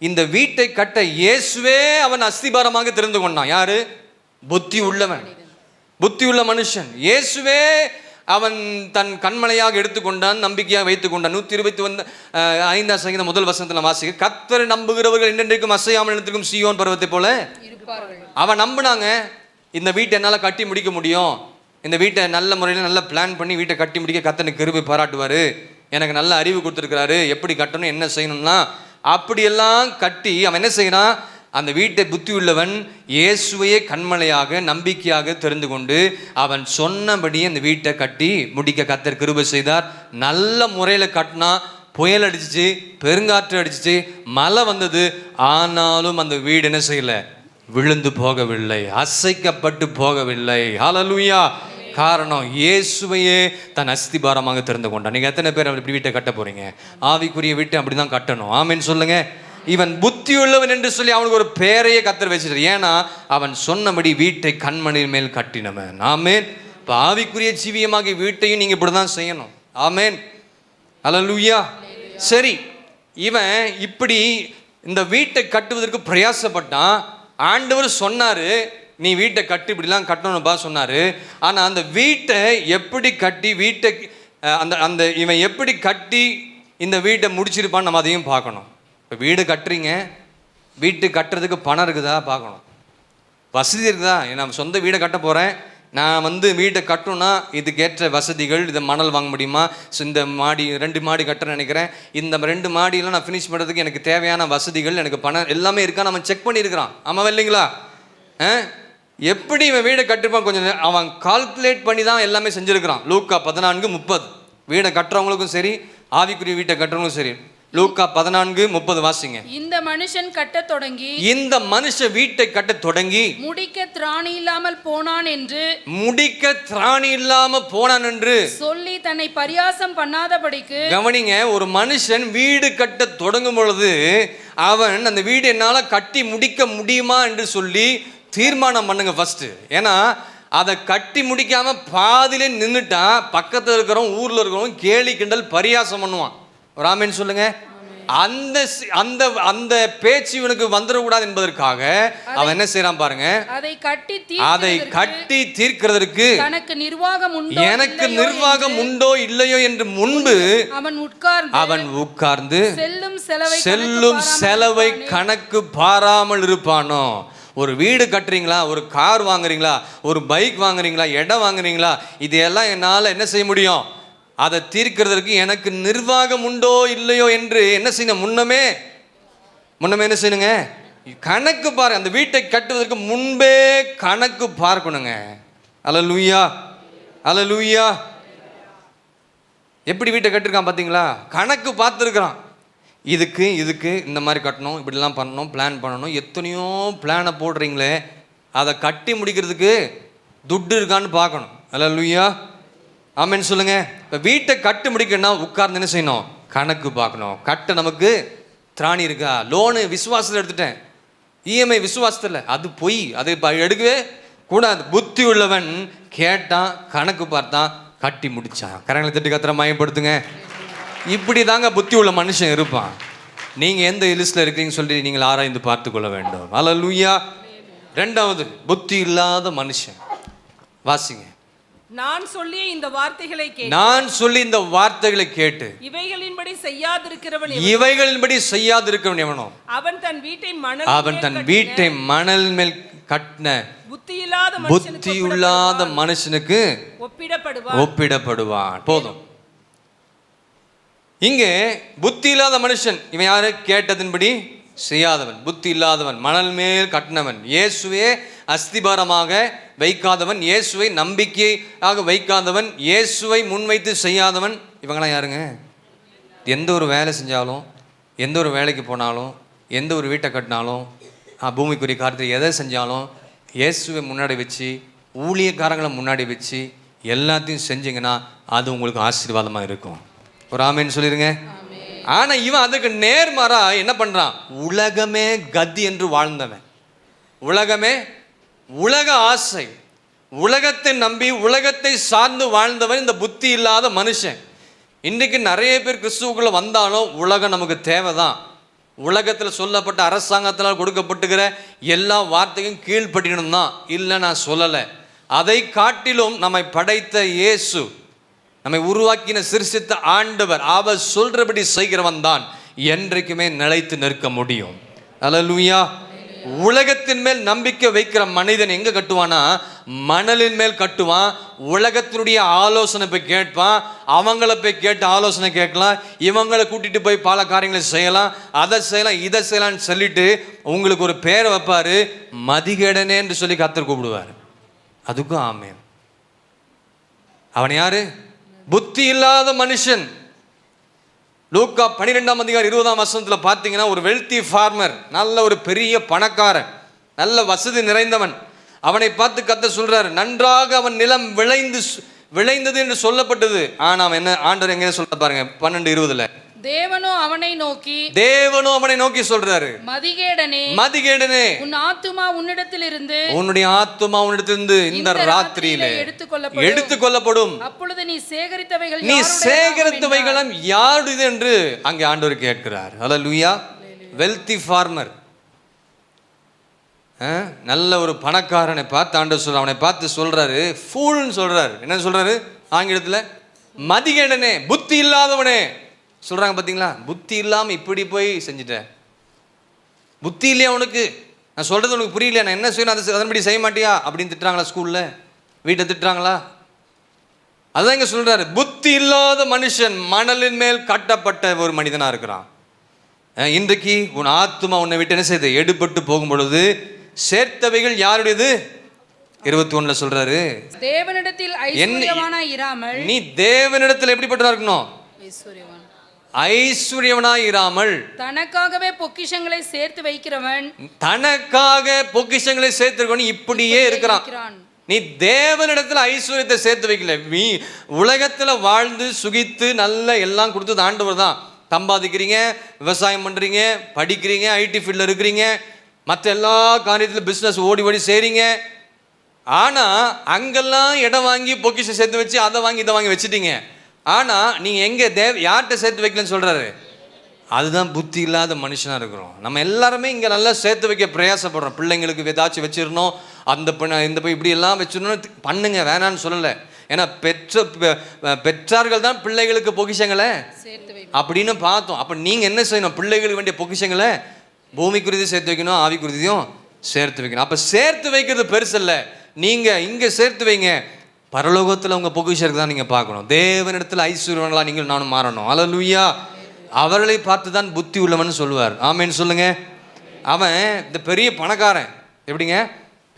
இந்த வீட்டை கட்ட இயேசுவே அவன் அஸ்திபாரமாக தெரிந்து கொண்டான். யாரு? புத்தி உள்ளவன், புத்தி உள்ள மனுஷன். இயேசுவே அவன் தன் கண்மலையாக எடுத்துக்கொண்டான், நம்பிக்கையாக வைத்துக் கொண்டான். 125 சங்கீதம் முதல் வசனத்தில் வாசிக்க, கர்த்தரை நம்புகிறவர்கள் என்றென்றைக்கும் அசையாமல் நிலைத்திருக்கும் சீயோன் பர்வத்தை போல அவன் நம்பினாங்க. இந்த வீட்டை என்னால் கட்டி முடிக்க முடியும், இந்த வீட்டை நல்ல முறையில் நல்ல பிளான் பண்ணி வீட்டை கட்டி முடிக்க கர்த்தனுக்கு கிருபை பாராட்டுவார், எனக்கு நல்ல அறிவு கொடுத்துருக்கிறாரு, எப்படி கட்டணும் என்ன செய்யணும்னா அப்படியெல்லாம் கட்டி அவன் என்ன செய்யறான்? அந்த வீட்டை புத்தி உள்ளவன் இயேசுவையே கண்மலையாக நம்பிக்கையாக தெரிந்து கொண்டு அவன் சொன்னபடியே அந்த வீட்டை கட்டி முடிக்க கர்த்தர் கிருபை செய்தார். நல்ல முறையில் கட்டினா, புயல் அடிச்சிச்சு, பெருங்காற்று அடிச்சிச்சு, மழை வந்தது, ஆனாலும் அந்த வீடு என்ன செய்யலை? விழுந்து போகவில்லை, அசைக்கப்பட்டு போகவில்லை. ஹல்லேலூயா. காரணம் இயேசுவையே தன் அஸ்திபாரமாக தெரிந்து கொண்டான். நீங்கள் எத்தனை பேர் அப்படி வீட்டை கட்ட போறீங்க? ஆவிக்குரிய வீட்டை அப்படி தான் கட்டணும். ஆமேன்னு சொல்லுங்க. இவன் புத்தி உள்ளவன் என்று சொல்லி அவனுக்கு ஒரு பெயரையே கர்த்தர் வச்சிட்டார். ஏன்னா அவன் சொன்னபடி வீட்டை கண்மணியின் மேல் கட்டினவன். ஆமேன். இப்போ ஆவிக்குரிய ஜீவியமாகி வீட்டையும் நீங்கள் இப்படி தான் செய்யணும். ஆமேன், ஹல்லேலூயா. சரி, இவன் இப்படி இந்த வீட்டை கட்டுவதற்கு பிரயாசப்பட்டான். ஆண்டவர் சொன்னார், நீ வீட்டை கட்டி இப்படிலாம் கட்டணும்ப்பா சொன்னார். ஆனால் அந்த வீட்டை எப்படி கட்டி வீட்டை அந்த இவன் எப்படி கட்டி இந்த வீட்டை முடிச்சிருப்பான்னு நம்ம அதையும் பார்க்கணும். இப்போ வீடு கட்டுறீங்க, வீட்டு கட்டுறதுக்கு பணம் இருக்குதா பார்க்கணும், வசதி இருக்குதா. நான் சொந்த வீடை கட்ட போகிறேன், நான் வீட்டை கட்டணும்னா இதுக்கேற்ற வசதிகள், இதை மணல் வாங்க முடியுமா, இந்த மாடி 2 மாடி கட்டுறேன்னு நினைக்கிறேன், இந்த 2 மாடியெல்லாம் நான் ஃபினிஷ் பண்ணுறதுக்கு எனக்கு தேவையான வசதிகள், எனக்கு பணம் எல்லாமே இருக்கா நம்ம செக் பண்ணியிருக்கிறான். ஆமாம் இல்லைங்களா? எப்படி இவன் வீடை கட்டிருப்பான்? கொஞ்சம் அவன் கால்குலேட் பண்ணி தான் எல்லாமே செஞ்சுருக்கிறான். லூக்கா 14:30. வீடை கட்டுறவங்களுக்கும் சரி, ஆவிக்குரிய வீட்டை கட்டுறவங்களுக்கும் சரி. லூக்கா 14:30 வாசிங்க. இந்த மனுஷன் கட்ட தொடங்கி, இந்த மனுஷன் வீட்டை கட்ட தொடங்கி முடிக்க திராணி இல்லாமல் போனான் என்று சொல்லி தன்னை பரியாசம் பண்ணாதபடிக்கு. கவனிங்க, ஒரு மனுஷன் வீடு கட்ட தொடங்கும் பொழுது அவன் அந்த வீடு என்னால கட்டி முடிக்க முடியுமா என்று சொல்லி தீர்மானம் பண்ணுங்க ஃபர்ஸ்ட். ஏன்னா அதை கட்டி முடிக்காம பாதியிலே நின்றுட்டா பக்கத்தில் இருக்கிறவங்க ஊர்ல இருக்கிறவங்க கேலி கிண்டல் பரியாசம் பண்ணுவான். ஒரு ஆமேன்னு சொல்லுங்க. அந்த அந்த அந்த பேச்சு இவனுக்கு வந்துடக்கூடாது என்பதற்காக அவன் என்ன செய்யறான் பாருங்க, அதை கட்டி தீர்க்கிறதற்கு எனக்கு நிர்வாகம் உண்டோ இல்லையோ என்று முன்பு அவன் உட்கார்ந்து செல்லும் செலவை கணக்கு பாராமல் இருப்பானோ. ஒரு வீடு கட்டுறீங்களா, ஒரு கார் வாங்குறீங்களா, ஒரு பைக் வாங்குறீங்களா, இடம் வாங்குறீங்களா, இதையெல்லாம் என்னால் என்ன செய்ய முடியும், அதை தீர்க்கிறதுக்கு எனக்கு நிர்வாகம் உண்டோ இல்லையோ என்று என்ன செய்யணும், முன்னமே என்ன செய்யணுங்க, கணக்கு பாரு. அந்த வீட்டை கட்டுவதற்கு முன்பே கணக்கு பார்க்கணுங்க. அல்லேலூயா, அல்லேலூயா. எப்படி வீட்டை கட்டிருக்கான் பார்த்தீங்களா, கணக்கு பார்த்துருக்குறான். இதுக்கு இந்த மாதிரி கட்டணும், இப்படிலாம் பண்ணணும், பிளான் பண்ணணும். எத்தனையோ பிளானை போடுறீங்களே, அதை கட்டி முடிக்கிறதுக்கு துட்டு இருக்கான்னு பார்க்கணும். அல்லேலூயா, ஆமென் சொல்லுங்க. இப்போ வீட்டை கட்டி முடிக்கணும்னா உட்கார்ந்து என்ன செய்யணும், கணக்கு பார்க்கணும். கட்ட நமக்கு திராணி இருக்கா, லோனு விசுவாசத்தில் எடுத்துட்டேன், இஎம்ஐ விசுவாசத்தில், அது பொய், அது இப்போ எடுக்கவே கூடாது. புத்தி உள்ளவன் கேட்டான், கணக்கு பார்த்தான், கட்டி முடிச்சான். கரங்களை தட்டி கத்திர மயப்படுத்துங்க. இப்படி தாங்க புத்தி உள்ள மனுஷன் இருப்பான். நீங்கள் எந்த லிஸ்ட்டில் இருக்கிறீங்கன்னு சொல்லி நீங்கள் ஆராய்ந்து பார்த்து கொள்ள வேண்டும். அல்லேலூயா. ரெண்டாவது, புத்தி இல்லாத மனுஷன். வாசிங்க. நான் சொல்லி இந்த வார்த்தைகளை கேட்டு இவைகளின்படி செய்யாதிருக்கிறவன் எவனோ அவன் தன் வீட்டை மணல் மேல் கட்டின புத்தியில்லாத மனுஷனுக்கு ஒப்பிடப்படுவான். போதும். இங்கே புத்தி இல்லாத மனுஷன் இவன் யாரு, கேட்டதின்படி செய்யாதவன், புத்தி இல்லாதவன், மணல் மேல் கட்டினவன், இயேசுவே அஸ்திபாரமாக வைக்காதவன், இயேசுவை நம்பிக்கையாக வைக்காதவன், இயேசுவை முன்வைத்து செய்யாதவன். இவங்களாம் யாருங்க? எந்த ஒரு வேலை செஞ்சாலும், எந்த ஒரு வேலைக்கு போனாலும், எந்த ஒரு வீட்டை கட்டினாலும், பூமிக்குரிய காரியத்தில் எதை செஞ்சாலும் இயேசுவை முன்னாடி வச்சு, ஊழியக்காரங்களை முன்னாடி வச்சு எல்லாத்தையும் செஞ்சிங்கன்னா அது உங்களுக்கு ஆசீர்வாதமாக இருக்கும். ஒரு ஆமேன்னு சொல்லிடுங்க. ஆனால் இவன் அதுக்கு நேர்மாறா என்ன பண்ணுறான், உலகமே கதி என்று வாழ்ந்தவன், உலக ஆசை, உலகத்தை நம்பி உலகத்தை சார்ந்து வாழ்ந்தவன் இந்த புத்தி இல்லாத மனுஷன். இன்றைக்கு நிறைய பேர் கிறிஸ்துவுக்குள்ளே வந்தாலும் உலகம் நமக்கு தேவைதான். உலகத்தில் சொல்லப்பட்ட அரசாங்கத்தினால் கொடுக்கப்பட்டுக்கிற எல்லா வார்த்தையும் கீழ்ப்படியணும் தான், இல்லை நான் சொல்லலை. அதை காட்டிலும் நம்மை படைத்த இயேசு, நம்மை உருவாக்கின சிருஷ்டித்த ஆண்டவர், அவர் சொல்றபடி செய்கிறவன் தான் என்றைக்குமே நிலைத்து நிற்க முடியும். அல்லேலூயா. உலகத்தின் மேல் நம்பிக்கை வைக்கிற மனிதன் எங்க கட்டுவானா, மணலின் மேல் கட்டுவான். உலகத்தினுடைய ஆலோசனை போய் கேட்பான், அவங்கள போய் கேட்டு ஆலோசனை கேட்கலாம், இவங்களை கூட்டிட்டு போய் பல காரியங்களை செய்யலாம், அதை செய்யலாம், இதை செய்யலாம்னு சொல்லிட்டு உங்களுக்கு ஒரு பேரை வைப்பாரு, மதிகேடனே என்று சொல்லி கர்த்தர் கூப்பிடுவார். அதுக்கும் ஆமென். அவன் யாரு? புத்தி இல்லாத மனுஷன். லூக்கா 12:20 பார்த்தீங்கன்னா, ஒரு வெல்தி ஃபார்மர், நல்ல ஒரு பெரிய பணக்காரன், நல்ல வசதி நிறைந்தவன். அவனை பார்த்து கர்த்தர் சொல்றாரு, நன்றாக அவன் நிலம் விளைந்தது என்று சொல்லப்பட்டது. ஆனா அவன் என்ன, ஆண்டவர் எங்க சொல்ல பாருங்க, 12:20 தேவனோ அவனை நோக்கி சொல்றாரு, மதிகேடனே, உன் ஆத்துமா உன்னிடத்திலிருந்து இந்த ராத்திரியிலே எடுத்துக்கொள்ளப்படும். அப்பொழுது நீ சேகரித்தவைகள் யாருடையது என்று அங்கே ஆண்டவர் கேட்கிறார். அல்லேலூயா. வெல்தி ஃபார்மர், நல்ல ஒரு பணக்காரனை பார்த்து ஆண்டவர் சொல்ற, அவனை பார்த்து சொல்றாரு, ஃபூல்னு சொல்றாரு. என்ன சொல்றாரு ஆங்கிலத்தில்? மதிகேடனே, புத்தி இல்லாதவனே சொல்றாங்க. பார்த்தீங்களா, புத்தி இல்லாமல் இப்படி போய் செஞ்சுட்டேன். புத்தி இல்லையா உனக்கு, நான் சொல்றது உனக்கு புரியலையா, நான் என்ன செய்யணும் அதன்படி செய்ய மாட்டியா அப்படின்னு திட்டுறாங்களா, ஸ்கூல்ல வீட்டை திட்டுறாங்களா? அதான் இங்க சொல்றாரு, புத்தி இல்லாத மனுஷன் மணலின் மேல் கட்டப்பட்ட ஒரு மனிதனா இருக்கிறான். இன்றைக்கு உன் ஆத்துமா உன்னை விட்டு என்ன செய்து எடுபட்டு போகும் பொழுது சேர்த்தவைகள் யாருடையது? 21 சொல்றாரு, தேவனிடத்தில் ஐஸ்வரியவானாய் இராமல், நீ தேவனிடத்தில் எப்படிப்பட்டதா இருக்கணும்? ஐஸ்வரியவனாய் இராமல், தனக்காகவே பொக்கிஷங்களை சேர்த்து வைக்கிறவன், இப்படியே இருக்கிறான். நீ தேவனிடத்துல ஐஸ்வர்யத்தை சேர்த்து வைக்கல, நீ உலகத்துல வாழ்ந்து சுகித்து நல்ல எல்லாம் கொடுத்தது ஆண்டவர் தான். சம்பாதிக்கிறீங்க, விவசாயம் பண்றீங்க, படிக்கிறீங்க, ஐடி ஃபீல்ட்ல இருக்கிறீங்க, மற்ற எல்லா காரியத்திலும் பிசினஸ் ஓடி செய்றீங்க. ஆனா அங்கெல்லாம் இடம் வாங்கி பொக்கிஷம் சேர்த்து வச்சு அதை வாங்கி இதை வாங்கி வச்சுட்டீங்க. ஆனா நீங்க எங்க யார்கிட்ட சேர்த்து வைக்கலன்னு சொல்றாரு? அதுதான் புத்தி இல்லாத மனுஷனா இருக்கிறோம். நம்ம எல்லாருமே இங்க நல்லா சேர்த்து வைக்க பிரயாசப்படுறோம். பிள்ளைங்களுக்கு ஏதாச்சும் வச்சிடணும், அந்த இந்த இப்படி எல்லாம் வச்சிடணும், பண்ணுங்க, வேணான்னு சொல்லலை. ஏன்னா பெற்றார்கள் தான் பிள்ளைகளுக்கு பொக்கிஷங்களை அப்படின்னு பார்த்தோம். அப்ப நீங்க என்ன செய்யணும்? பிள்ளைகளுக்கு வேண்டிய பொக்கிஷங்களை பூமிக்குரியதையும் சேர்த்து வைக்கணும், ஆவிக்குரியதையும் சேர்த்து வைக்கணும். அப்போ சேர்த்து வைக்கிறது பெருசு இல்லை, நீங்கள் இங்கே சேர்த்து வைங்க, பரலோகத்தில் உங்கள் பொக்கிஷருக்கு தான் நீங்கள் பார்க்கணும். தேவனிடத்தில் ஐஸ்வர்யவங்களா நீங்கள் நானும் மாறணும். அல்லேலூயா. அவர்களை பார்த்து தான் புத்தி உள்ளவன் சொல்லுவார். ஆமேன்னு சொல்லுங்க. அவன் இந்த பெரிய பணக்காரன், எப்படிங்க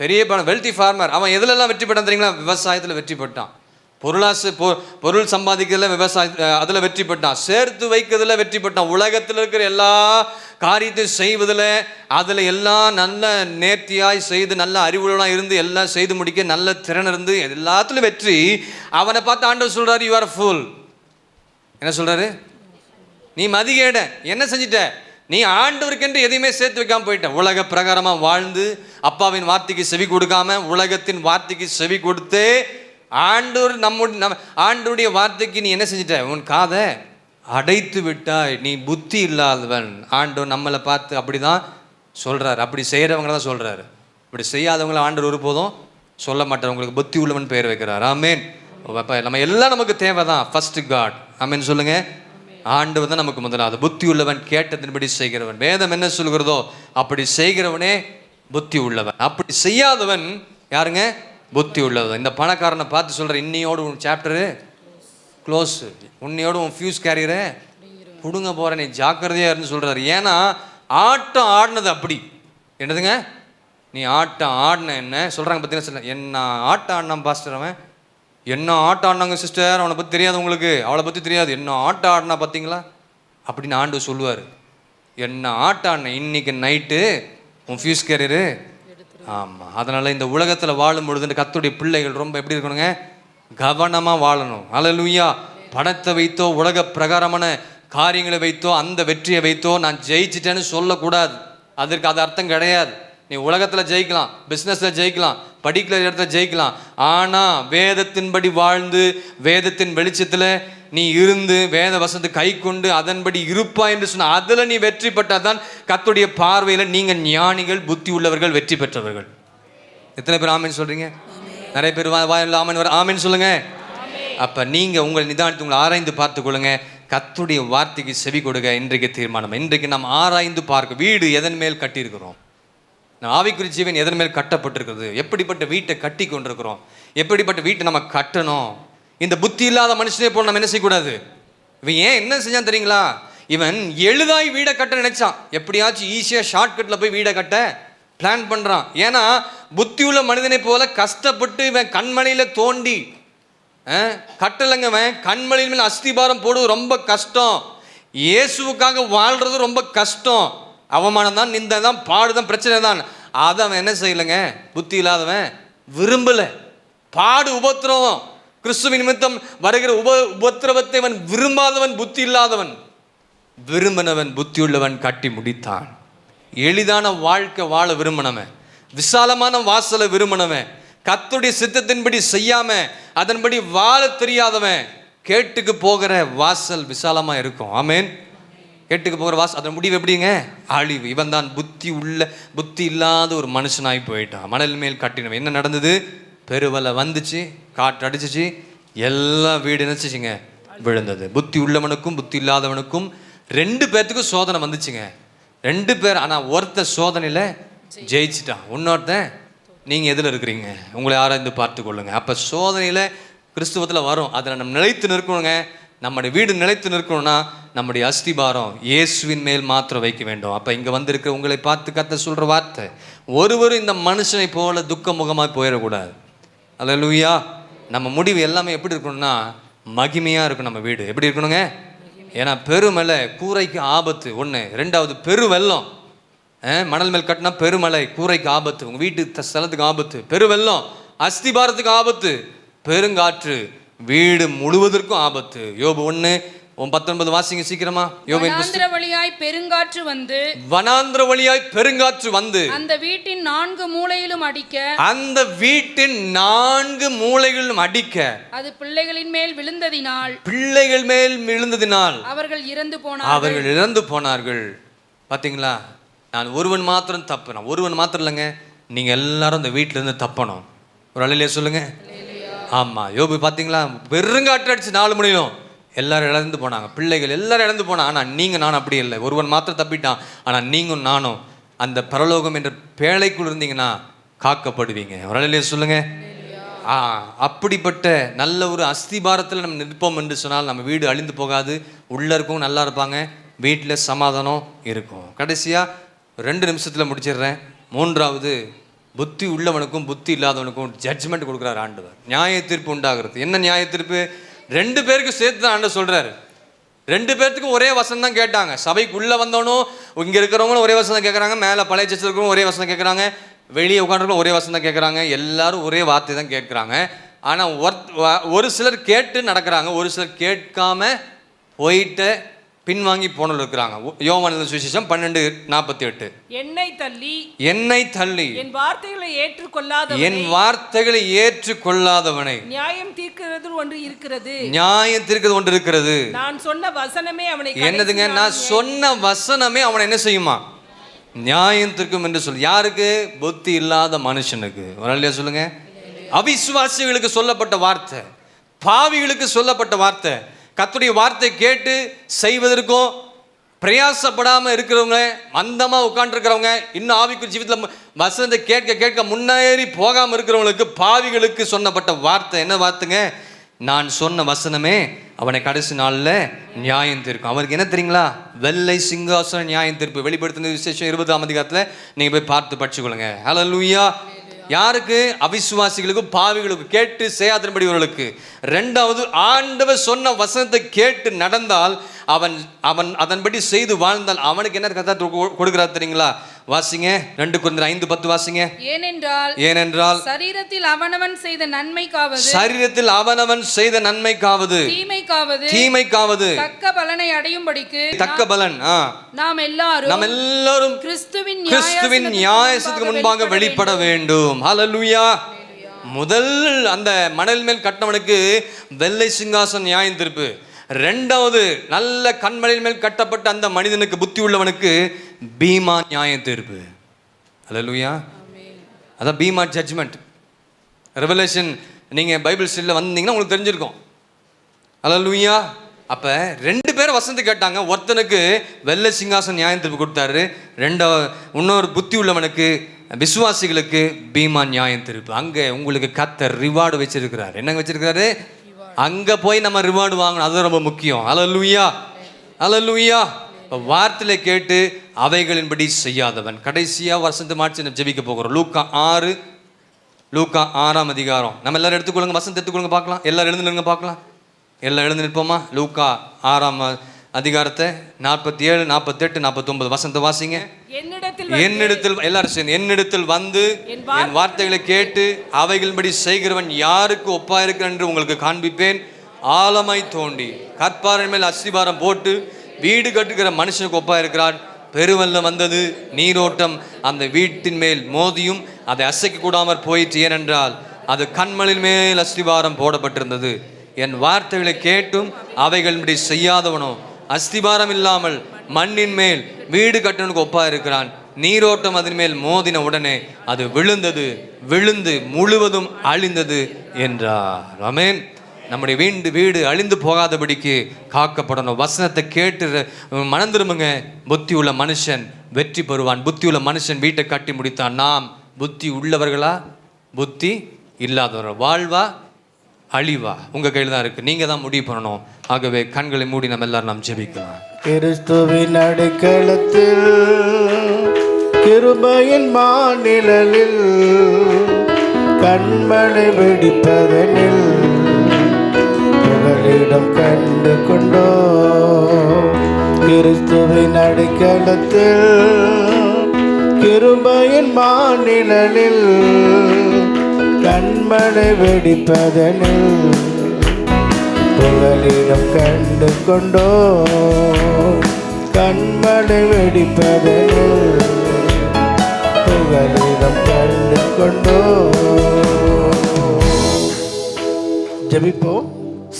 பெரிய வெல்தி ஃபார்மர், அவன் எதுலெல்லாம் வெற்றி பெற்றான் தெரியுங்களா? விவசாயத்தில் வெற்றி பெற்றான், பொருள் சம்பாதிக்கிறதுல அதில் வெற்றி பெற்றான், சேர்த்து வைக்கிறதுல வெற்றி பெற்றான், உலகத்தில் இருக்கிற எல்லா காரியத்தையும் செய்வதில் அதில் எல்லாம் நல்ல நேர்த்தியாய் செய்து நல்ல அறிவுள்ளவனாக இருந்து எல்லாம் செய்து முடிக்க நல்ல திறன் இருந்து எல்லாத்துலையும் வெற்றி. அவனை பார்த்து ஆண்டவர் சொல்கிறார், யூ ஆர் ஃபுல். என்ன சொல்கிறாரு? நீ மதிகேட, என்ன செஞ்சிட்ட? நீ ஆண்டவருக்கென்று எதையுமே சேர்த்து வைக்காம போயிட்ட. உலக பிரகாரமாக வாழ்ந்து அப்பாவின் வார்த்தைக்கு செவி கொடுக்காம உலகத்தின் வார்த்தைக்கு செவி கொடுத்து ஆண்டவருடைய வார்த்தைக்கு நீ என்ன செஞ்சிட்ட? உன் காதை அடைத்து விட்டாய், நீ புத்தி இல்லாதவன். ஆண்டவர் நம்மளை பார்த்து அப்படி தான் சொல்கிறார். அப்படி செய்கிறவங்க தான் சொல்கிறாரு. இப்படி செய்யாதவங்களை ஆண்டவர் ஒருபோதும் சொல்ல மாட்டார். உங்களுக்கு புத்தி உள்ளவன் பெயர் வைக்கிறார். ஆமேன். நம்ம எல்லாம் நமக்கு தேவை தான். First God. ஆமேன் சொல்லுங்க. ஆண்டவர் தான் நமக்கு முதலாவது. புத்தி உள்ளவன் கேட்டதின்படி செய்கிறவன். வேதம் என்ன சொல்கிறதோ அப்படி செய்கிறவனே புத்தி உள்ளவன். அப்படி செய்யாதவன் யாருங்க? புத்தி உள்ளவன். இந்த பணக்காரனை பார்த்து சொல்கிற, இன்னையோடு உன் சாப்டரு க்ளோஸ், உன்னையோடு உன் ஃபியூஸ் கேரியரை பிடுங்க போகிற, நீ ஜாக்கிரதையாக இருந்து சொல்கிறாரு. ஏன்னா ஆட்டம் ஆடினது அப்படி. என்னதுங்க? நீ ஆட்டம் ஆடின என்ன சொல்கிறாங்க பார்த்தீங்கன்னா, சொல்ல என்ன ஆட்டம் ஆடினான் பாஸ்டர், அவன் என்ன ஆட்டம் ஆடினாங்க சிஸ்டர், அவனை பற்றி தெரியாது உங்களுக்கு, அவளை பற்றி தெரியாது, என்ன ஆட்டம் ஆடினா பார்த்தீங்களா அப்படின்னு ஆண்டு சொல்லுவார். என்ன ஆட்டம் ஆடின, இன்னைக்கு நைட்டு உன் ஃபியூஸ் கேரியரு. ஆமாம். அதனால் இந்த உலகத்தில் வாழும் பொழுது கர்த்தருடைய பிள்ளைகள் ரொம்ப எப்படி இருக்கணுங்க? கவனமாக வாழணும். அல்லேலூயா. பணத்தை வைத்தோ உலக பிரகாரமான காரியங்களை வைத்தோ அந்த வெற்றியை வைத்தோ நான் ஜெயிச்சிட்டேன்னு சொல்லக்கூடாது. அதற்கு அது அர்த்தம் கிடையாது. நீ உலகத்தில் ஜெயிக்கலாம், பிஸ்னஸில் ஜெயிக்கலாம், படிக்கிற இடத்துல ஜெயிக்கலாம். ஆனால் வேதத்தின்படி வாழ்ந்து வேதத்தின் வெளிச்சத்தில் நீ இருந்து வேத வசனத்தை கை கொண்டு அதன்படி இருப்பா என்று சொன்ன அதில் நீ வெற்றி பெற்றால் தான் கர்த்தருடைய பார்வையில் நீங்கள் ஞானிகள், புத்தி உள்ளவர்கள், வெற்றி பெற்றவர்கள். எத்தனை பேர் ஆமேன்னு சொல்கிறீங்க? நிறைய பேர் ஆமேன் வர ஆமேன்னு சொல்லுங்க. அப்போ நீங்கள் உங்கள் நிதானத்தை உங்களை ஆராய்ந்து பார்த்து கொள்ளுங்க. கர்த்தருடைய வார்த்தைக்கு செவி கொடுங்க. இன்றைக்கு தீர்மானம். இன்றைக்கு நாம் ஆராய்ந்து பார்க்க, வீடு எதன் மேல் கட்டியிருக்கிறோம், நம்ம ஆவிக்குரிய ஜீவன் எதன் மேல் கட்டப்பட்டிருக்கிறது, எப்படிப்பட்ட வீட்டை கட்டி கொண்டிருக்கிறோம், எப்படிப்பட்ட வீட்டை நம்ம கட்டணும். இந்த புத்தி இல்லாத மனுஷனே போல் நம்ம என்ன செய்யக்கூடாது. இவன் ஏன் என்ன செஞ்சான் தெரியுங்களா? இவன் எளிதாய் வீடை கட்ட நினைச்சான். எப்படியாச்சும் ஈஸியாக ஷார்ட்கட்டில் போய் வீடை கட்ட பிளான் பண்ணுறான். ஏன்னா புத்தி உள்ள மனிதனை போல கஷ்டப்பட்டு இவன் கண்மணியில் தோண்டி கட்டலைங்கவன் கண்மணியின் மேல் அஸ்திபாரம் போடுவது ரொம்ப கஷ்டம். இயேசுவுக்காக வாழ்றது ரொம்ப கஷ்டம். அவமானம் தான், நிந்தை தான், பாடுதான், பிரச்சனை தான். அதை அவன் என்ன செய்யலைங்க? புத்தி இல்லாதவன் விரும்பலை. பாடு, உபத்திரவம், கிறிஸ்துவின் நிமித்தம் வருகிற உபத்திரவத்தை அவன் விரும்பாதவன், புத்தி இல்லாதவன். விரும்பினவன், புத்தி உள்ளவன் கட்டி முடித்தான். எளிதான வாழ்க்கை வாழ விரும்பினவன், விசாலமான வாசலை விரும்பினவன், கர்த்தருடைய சித்தத்தின்படி செய்யாம அதன்படி வாழ தெரியாதவன், கேட்டுக்கு போகிற வாசல் விசாலமா இருக்கும். ஆமேன். கேட்டுக்கு போகிற வாசல், அதன் முடிவு எப்படிங்க? அழிவு. இவன் தான் புத்தி இல்லாத ஒரு மனுஷனாய் போயிட்டான். மணல் மேல் கட்டினவன். என்ன நடந்தது? பெருவலை வந்துச்சு, காற்று அடிச்சிச்சு, எல்லா வீடு நினைச்சிச்சுங்க விழுந்தது. புத்தி உள்ளவனுக்கும் புத்தி இல்லாதவனுக்கும் 2 பேர்த்துக்கும் சோதனை வந்துச்சுங்க. 2 பேர். ஆனால் ஒருத்தர் சோதனையில் ஜெயிச்சிட்டான், இன்னொருத்தன் நீங்கள் எதில் இருக்கிறீங்க உங்களை ஆராய்ந்து பார்த்து கொள்ளுங்க. அப்போ சோதனையில் கிறிஸ்துவத்தில் வரும், அதில் நம்ம நிலைத்து நிற்கணுங்க. நம்முடைய வீடு நிலைத்து நிற்கணும்னா நம்முடைய அஸ்திபாரம் இயேசுவின் மேல் மாத்திரம் வைக்க வேண்டும். அப்போ இங்கே வந்திருக்க உங்களை பார்த்து கர்த்தர் சொல்கிற வார்த்தை, ஒருவரும் இந்த மனுஷனை போல துக்க முகமாக போயிடக்கூடாது. அல்லேலூயா. நம்ம முடிவு எல்லாமே எப்படி இருக்கணும்னா மகிமையாக இருக்கும். நம்ம வீடு எப்படி இருக்கணுங்க? ஏன்னா பெருமலை கூரைக்கு ஆபத்து ஒன்று, 2வது பெருவெள்ளம். மணல் மேல் கட்டினா பெருமலை, கூரைக்கு ஆபத்து, உங்கள் வீட்டு ஸ்தலத்துக்கு ஆபத்து, பெருவெள்ளம் அஸ்திபாரத்துக்கு ஆபத்து, பெருங்காற்று வீடு முழுவதற்கும் ஆபத்து. யோபு 1:19 வாசிங்க சீக்கிரமா. வனாந்திர வழியாய் பெருங்காற்று வந்து, வனாந்திர வழியாய் பெருங்காற்று வந்து அந்த வீட்டின் 4 மூலையிலும் அடிக்க, அந்த வீட்டின் 4 மூலைகளிலும் அடிக்க, அது பிள்ளைகளின் மேல் விழுந்ததினால், பிள்ளைகள் மேல் விழுந்ததினால் அவர்கள் இறந்து போனார்கள். பார்த்தீங்களா? நான் ஒருவன் மாத்திரம் தப்பு. நான் ஒருவன் மாத்திரம் இல்லைங்க, நீங்கள் எல்லாரும் இந்த வீட்டில இருந்து தப்பணும். ஒரு அலையிலே சொல்லுங்க. ஆமாம். யோபு பார்த்தீங்களா? பெருங்காற்று அடிச்சு 4 மணியும் எல்லாரும் இழந்து போனாங்க, பிள்ளைகள் எல்லாரும் இழந்து போனாங்க. ஆனால் நீங்கள் நானும் அப்படி இல்லை. ஒருவன் மாத்திரம் தப்பிட்டான், ஆனால் நீங்களும் நானும் அந்த பரலோகம் என்ற பேழைக்குள் இருந்தீங்கன்னா காக்கப்படுவீங்க. ஒரு சொல்லுங்க. அப்படிப்பட்ட நல்ல ஒரு அஸ்திபாரத்தில் நம்ம நிற்போம் என்று சொன்னால் நம்ம வீடு அழிந்து போகாது, உள்ளே இருக்கவும் நல்லா இருப்பாங்க, வீட்டில் சமாதானம் இருக்கும். கடைசியாக 2 நிமிஷத்தில் முடிச்சிடுறேன். 3வது, புத்தி உள்ளவனுக்கும் புத்தி இல்லாதவனுக்கும் ஜட்ஜ்மெண்ட் கொடுக்குறாரு ஆண்டவர். நியாய தீர்ப்பு உண்டாகிறது. என்ன நியாய தீர்ப்பு? 2 பேருக்கு சேர்த்து தான் ஆண்டவர் சொல்கிறாரு. 2 பேர்த்துக்கும் ஒரே வசனம் தான் கேட்டாங்க. சபைக்குள்ளே வந்தவனும் இங்கே இருக்கிறவங்களும் ஒரே வசனம் கேட்குறாங்க, மேலே பழைய சர்ச்சில் இருக்கிறவங்க ஒரே வசனம் கேட்குறாங்க, வெளியே உட்காந்துருக்கவங்க ஒரே வசனம் தான் கேட்குறாங்க, எல்லாரும் ஒரே வார்த்தை தான் கேட்குறாங்க. ஆனால் ஒரு சிலர் கேட்டு நடக்கிறாங்க, ஒரு சிலர் கேட்காம போயிட்டு பின்வாங்கி போனல் இருக்கிறாங்க. யோவான் சுவிசேஷம் 12:48. என்னை தள்ளி என் வார்த்தைகளை ஏற்றுக்கொள்ளாதவனை நியாயம் தீர்க்கிறது ஒன்று இருக்கிறது. நான் சொன்ன வசனமே அவனை என்னதுங்க? நான் சொன்ன வசனமே அவனை என்ன செய்யுமா? நியாயம் தீர்க்கும் என்று சொல்லு. யாருக்கு? புத்தி இல்லாத மனுஷனுக்கு. வரலையா சொல்லுங்க. அவிசுவாசிகளுக்கு சொல்லப்பட்ட வார்த்தை, பாவிகளுக்கு சொல்லப்பட்ட வார்த்தை. கர்த்தருடைய வார்த்தை கேட்டு செய்வதற்கும் பிரயாசப்படாமல் இருக்கிறவங்க, மந்தமாக உட்காந்துருக்கிறவங்க, இன்னும் ஆவிக்குரிய ஜீவிதத்தில் வசனத்தை கேட்க கேட்க முன்னேறி போகாமல் இருக்கிறவங்களுக்கு, பாவிகளுக்கு சொன்னப்பட்ட வார்த்தை என்ன வார்த்தைங்க? நான் சொன்ன வசனமே அவனை கடைசி நாளில் நியாயம் தீர்க்கும். அவருக்கு என்ன தெரியுங்களா? வெள்ளை சிங்காசன நியாயம் தீர்ப்பு. வெளிப்படுத்தின விசேஷம் 20ஆம் அதிகாரத்தில் நீங்கள் போய் பார்த்து படிச்சுக்கொள்ளுங்க. ஹல்லேலூயா. யாருக்கு? அவிசுவாசிகளுக்கு, பாவிகளுக்கு, கேட்டு செய்யாதபடிவர்களுக்கு. 2வது, ஆண்டவர் சொன்ன வசனத்தை கேட்டு நடந்தால், அவன் அதன்படி செய்து வாழ்ந்தால் அவனுக்கு என்ன கதை கொடுக்கிறார் தெரியுங்களா? வாசிங்க 2 கொரிந்தியர் 5:10 வாசிங்க. ஏனென்றால் சரீரத்தில் அவனவன் செய்த நன்மைக்காவது தீமைக்காவது தக்க பலனை அடையும்படிக்கு தக்க பலன் நாம் எல்லாரும் கிறிஸ்துவின் நியாயத்துக்கு முன்பாக வெளிப்பட வேண்டும். ஹல்லேலூயா. முதல் அந்த மணல் மேல் கட்டவனுக்கு வெள்ளை சிங்காசன நியாயம் தீர்ப்பு. 2வது, நல்ல கண்மலையின் மேல் கட்டப்பட்ட அந்த மனிதனுக்கு, புத்தி உள்ளவனுக்கு பீமா நியாயம் தீர்ப்பு. ஹல்லேலூயா. அதான் பீமா ஜட்ஜ்மெண்ட். ரெவலேஷன் நீங்கள் பைபிள் ஸ்டடியில் வந்தீங்கன்னா உங்களுக்கு தெரிஞ்சிருக்கும். ஹல்லேலூயா. அப்போ 2 பேர் வசனத்தை கேட்டாங்க. ஒருத்தனுக்கு வெள்ளை சிங்காசன நியாயம் தீர்ப்பு கொடுத்தாரு. இன்னொரு புத்தி உள்ளவனுக்கு, விசுவாசிகளுக்கு பீமா நியாயம் தீர்ப்பு. அங்கே உங்களுக்கு கர்த்தர் ரிவார்டு வச்சிருக்கிறார். என்னங்க வச்சிருக்கிறாரு? அங்கே போய் நம்ம ரிவார்டு வாங்கணும். அது ரொம்ப முக்கியம். ஹல்லேலூயா. ஹல்லேலூயா. வார்த்தையில கேட்டு அவைகளின்படி செய்யாதவன். கடைசியாக வசனத்தை மாற்றி ஜெபிக்க போகிறோம். லூக்கா 6ஆம் அதிகாரம். நம்ம எல்லாரும் எடுத்துக்கொள்ளுங்க, வசனத்தை எடுத்துக்கொள்ளுங்க பார்க்கலாம். எல்லாரும் எழுந்து நிற்க பார்க்கலாம். எல்லாம் எழுந்து நிற்போமா? லூக்கா 6ஆம் அதிகாரத்தை 47, 48, 49 வசனத்தை வாசிங்க. என்னிடத்தில் எல்லாரும் சேர்ந்து, என்னிடத்தில் வந்து என் வார்த்தைகளை கேட்டு அவைகளின்படி செய்கிறவன் யாருக்கு ஒப்பாயிருக்கிறான் என்று உங்களுக்கு காண்பிப்பேன். ஆழமாய் தோண்டி கற்பாரின் மேல் அஸ்திபாரம் போட்டு வீடு கட்டுகிற மனுஷனுக்கு ஒப்பாயிருக்கிறான். பெருவெள்ளம் வந்தது, நீரோட்டம் அந்த வீட்டின் மேல் மோதியும் அதை அசைக்க கூடாமற் போயிற்று. ஏனென்றால் அது கண்மலின் மேல் அஸ்திபாரம் போடப்பட்டிருந்தது. என் வார்த்தைகளை கேட்டும் அவைகளின்படி செய்யாதவனோ அஸ்திபாரம் இல்லாமல் மண்ணின் மேல் வீடு கட்டணுக்கு ஒப்பா இருக்கிறான். நீரோட்டம் அதன் மேல் மோதின உடனே அது விழுந்து முழுவதும் அழிந்தது என்றார். ஆமென். நம்முடைய வீடு அழிந்து போகாதபடிக்கு காக்கப்படணும். வசனத்தை கேட்டு மனந்திரும்புங்க. புத்தி உள்ள மனுஷன் வெற்றி பெறுவான். புத்தி உள்ள மனுஷன் வீட்டை கட்டி முடித்தான். நாம் புத்தி உள்ளவர்களா புத்தி இல்லாதவர்கள்? வாழ்வா அழிவா? உங்க கையில் தான் இருக்கு. நீங்க தான் முடிவு பண்ணணும். ஆகவே கண்களை மூடி நம்ம எல்லாரும் நாம் ஜெபிக்கலாம். கிறிஸ்துவின் அடைக்கலத்தில் கிருபையின் மாநிழலில் கண்மலை வெடிப்பதனில் புகலிடம் கண்டு கொண்டோ. கிறிஸ்துவின் அடைக்கலத்தில் கிருபையின் மாநிழலில் கண்மலை வெடிப்பதனில் புகலிடம் கண்டு கொண்டோ. கண்மலை வெடிப்பதனில் புகலிடம் கண்டு கொண்டோ. ஜெபிப்போம்.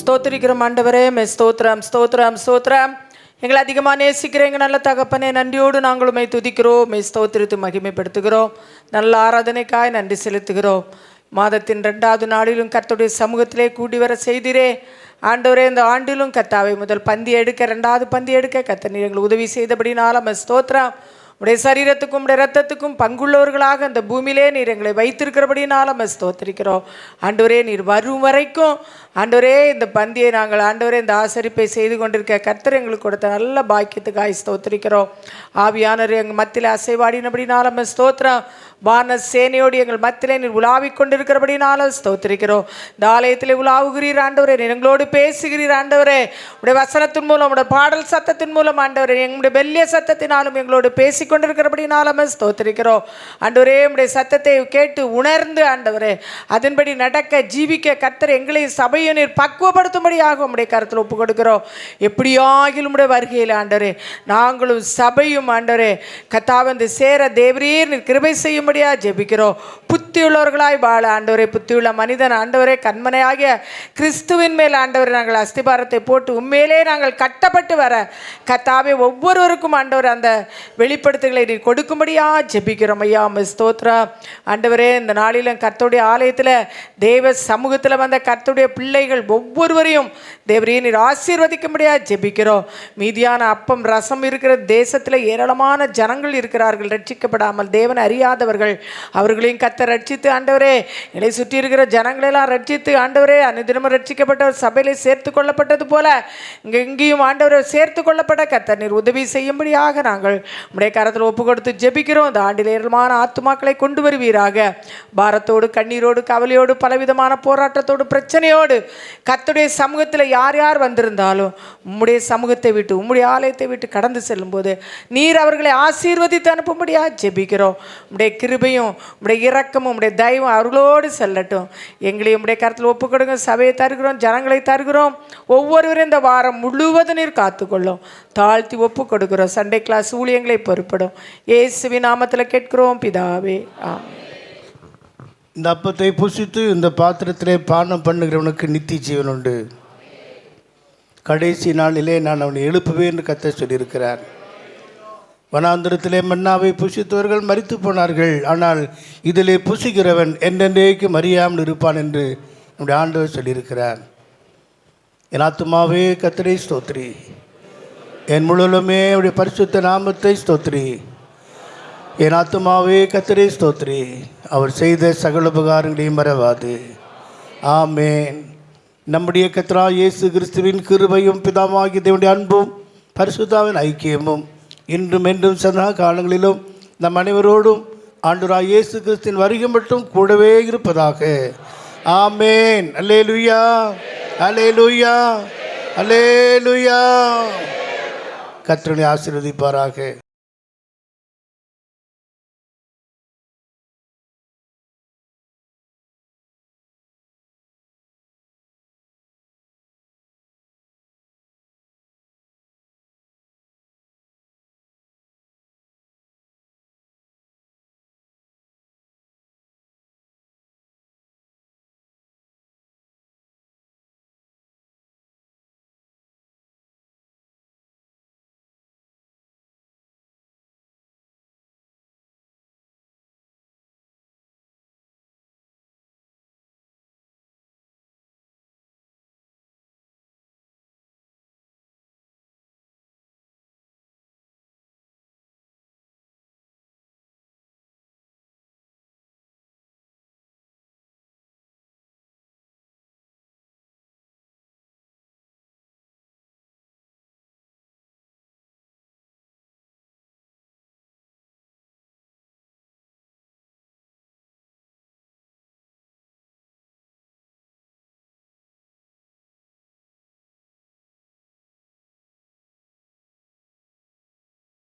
ஸ்தோத்திரிக்கிறோம் ஆண்டவரே. ஸ்தோத்திரம் ஸ்தோத்திரம் ஸ்தோத்திரம். எங்களை அதிகமாக நேசிக்கிற எங்கள் நல்ல தகப்பனே, நன்றியோடு நாங்களுமே துதிக்கிறோம், ஸ்தோத்திரித்து மகிமைப்படுத்துகிறோம். நல்ல ஆராதனைக்காய் நன்றி செலுத்துகிறோம். மாதத்தின் 2வது நாளிலும் கர்த்தருடைய சமூகத்திலே கூடி வர செய்திரே ஆண்டவரே. இந்த ஆண்டிலும் கர்த்தாவை முதல் பந்தி எடுக்க 2வது பந்தி எடுக்க கர்த்தர் நீர் எங்களுக்கு உதவி செய்தபடினால ஸ்தோத்திரம். உடைய சரீரத்துக்கும் உடைய இரத்தத்துக்கும் பங்குள்ளவர்களாக இந்த பூமியிலே நீர் எங்களை வைத்திருக்கிறபடினால நம்ம ஸ்தோத்திரிக்கிறோம். ஆண்டவரே, நீர் வரும் வரைக்கும் ஆண்டவரே இந்த பந்தியை நாங்கள் ஆண்டவரே இந்த ஆசரிப்பை செய்து கொண்டிருக்க கர்த்தர் எங்களுக்கு கொடுத்த நல்ல பாக்கியத்துக்காய் ஸ்தோத்திரிக்கிறோம். ஆவியானவர் எங்கள் மத்தியில் அசைவாடினபடினால நம்ம ஸ்தோத்திரம். வான சேனையோடு எங்கள் மத்தியிலே நீர் உலாவிக் கொண்டிருக்கிறபடினால ஸ்தோத்திரிக்கிறோம். இந்த ஆலயத்திலே உலாவுகிறீர் ஆண்டவரே, நீர் எங்களோடு பேசுகிறீர் ஆண்டவரே. உடைய வசனத்தின் மூலம், உடைய பாடல் சத்தத்தின் மூலம் ஆண்டவரே, எங்களுடைய பெல்லிய சத்தத்தினாலும் எங்களோடு பேசி கொண்டிருக்கிறபடினாலும் ஸ்தோத்திரிக்கிறோம். ஆண்டவரே, உடைய சத்தத்தை கேட்டு உணர்ந்து ஆண்டவரே அதன்படி நடக்க ஜீவிக்க கர்த்தர் எங்களை சபையை நீர் பக்குவப்படுத்தும்படியாக உடைய கருத்தில் ஒப்பு கொடுக்கிறோம். எப்படியாகிலும் உடைய வருகையில் ஆண்டவரே நாங்களும் சபையும் ஆண்டவரே கத்தாவந்து சேர தேவரீர் நீர் கிருபை செய்யும்படியாக ஜெபிக்கிறோம். புத்தியுள்ளவர்களாய் வாழ ஆண்டவரே, புத்தியுள்ள மனிதன் ஆண்டவரே கண்மனையாகிய கிறிஸ்துவின் மேல் ஆண்டவரே நாங்கள் அஸ்திபாரத்தை போட்டு உண்மையிலே நாங்கள் கட்டப்பட்டு வர கத்தாவே ஒவ்வொருவருக்கும் ஆண்டவர் அந்த வெளிப்படுத்துகளை நீர் கொடுக்கும்படியாக ஜெபிக்கிறோம். ஐயா ஸ்தோத்ரா. ஆண்டவரே, இந்த நாளிலும் கர்த்தருடைய ஆலயத்தில் தேவ சமூகத்தில் வந்த கர்த்தருடைய பிள்ளைகள் ஒவ்வொருவரையும் தேவரே நீர் ஆசீர்வதிக்கும்படியாக ஜெபிக்கிறோம். மீதியான அப்பம் ரசம் இருக்கிற தேசத்தில் ஏராளமான ஜனங்கள் இருக்கிறார்கள் ரட்சிக்கப்படாமல், தேவன் அறியாதவர்கள். அவர்களையும் கர்த்தர் ரட்சித்து ஆண்டவரே என்னை சுற்றி இருக்கிற ஜனங்களெல்லாம் ரட்சித்து ஆண்டவரே அனுதினமும் ரட்சிக்கப்பட்ட சபையிலே சேர்த்து கொள்ளப்பட்டது போல எங்கேயும் ஆண்டவரை சேர்த்து கொள்ளப்பட்ட கர்த்தர் நீர் உதவி செய்யும்படியாக நாங்கள் உடைய கரத்தில் ஒப்பு கொடுத்து ஜெபிக்கிறோம். இந்த ஆண்டில் ஏராளமான ஆத்துமாக்களை கொண்டு வருவீராக. பாரத்தோடு கண்ணீரோடு கவலையோடு பலவிதமான போராட்டத்தோடு பிரச்சனையோடு கர்த்தருடைய சமூகத்தில் யார் யார் வந்திருந்தாலும் உம்முடைய சமூகத்தை விட்டு உம்முடைய ஆலயத்தை விட்டு கடந்து செல்லும்போது நீர் அவர்களை ஆசீர்வதித்து அனுப்பும்படியாக ஜெபிக்கிறோம். உடைய கிருபையும் உடைய இரக்கமும் உடைய தயவும் அவர்களோடு செல்லட்டும். எங்களையும் உடைய கருத்தில் ஒப்பு கொடுங்க. சபையை தருகிறோம், ஜனங்களை தருகிறோம். ஒவ்வொருவரும் இந்த வாரம் முழுவதும் நீர் காத்துக்கொள்ளும். தாழ்த்தி ஒப்பு கொடுக்கிறோம். சண்டே கிளாஸ் ஊழியங்களை பொறுப்படும் இயேசுவின் நாமத்தில் கேட்கிறோம் பிதாவே, ஆமென். இந்த அப்பத்தை புசித்து இந்த பாத்திரத்திலே பானம் பண்ணுகிறவனுக்கு நித்திய ஜீவன் உண்டு. கடைசி நாளிலே நான் அவனை எழுப்புவேன் என்று கர்த்தர் சொல்லியிருக்கிறார். வனாந்திரத்திலே மன்னாவை புசித்தவர்கள் மரித்து போனார்கள், ஆனால் இதிலே புசிக்கிறவன் என்றென்றைக்கும் அறியாமல் இருப்பான் என்று நம்முடைய ஆண்டவர் சொல்லியிருக்கிறார். என் ஆத்துமாவே கர்த்தரை ஸ்தோத்திரி, என் முழுவதுமே அவருடைய பரிசுத்த நாமத்தை ஸ்தோத்திரி. என் ஆத்துமாவே கர்த்தரை ஸ்தோத்திரி, அவர் செய்த சகல உபகாரங்களையும் மறவாது. ஆமேன். நம்முடைய கர்த்தராகிய இயேசு கிறிஸ்துவின் கிருபையும் பிதாவாகிய தேவனுடைய அன்பும் பரிசுத்தாவின் ஐக்கியமும் இன்றும் என்றும் சதா காலங்களிலும் நம் அனைவரோடும் ஆண்டவராகிய இயேசு கிறிஸ்துவின் வருகை மட்டும் கூடவே இருப்பதாக. ஆமேன். அல்லேலூயா, அல்லேலூயா, அல்லேலூயா. கர்த்தரை ஆசீர்வதிப்பாராக.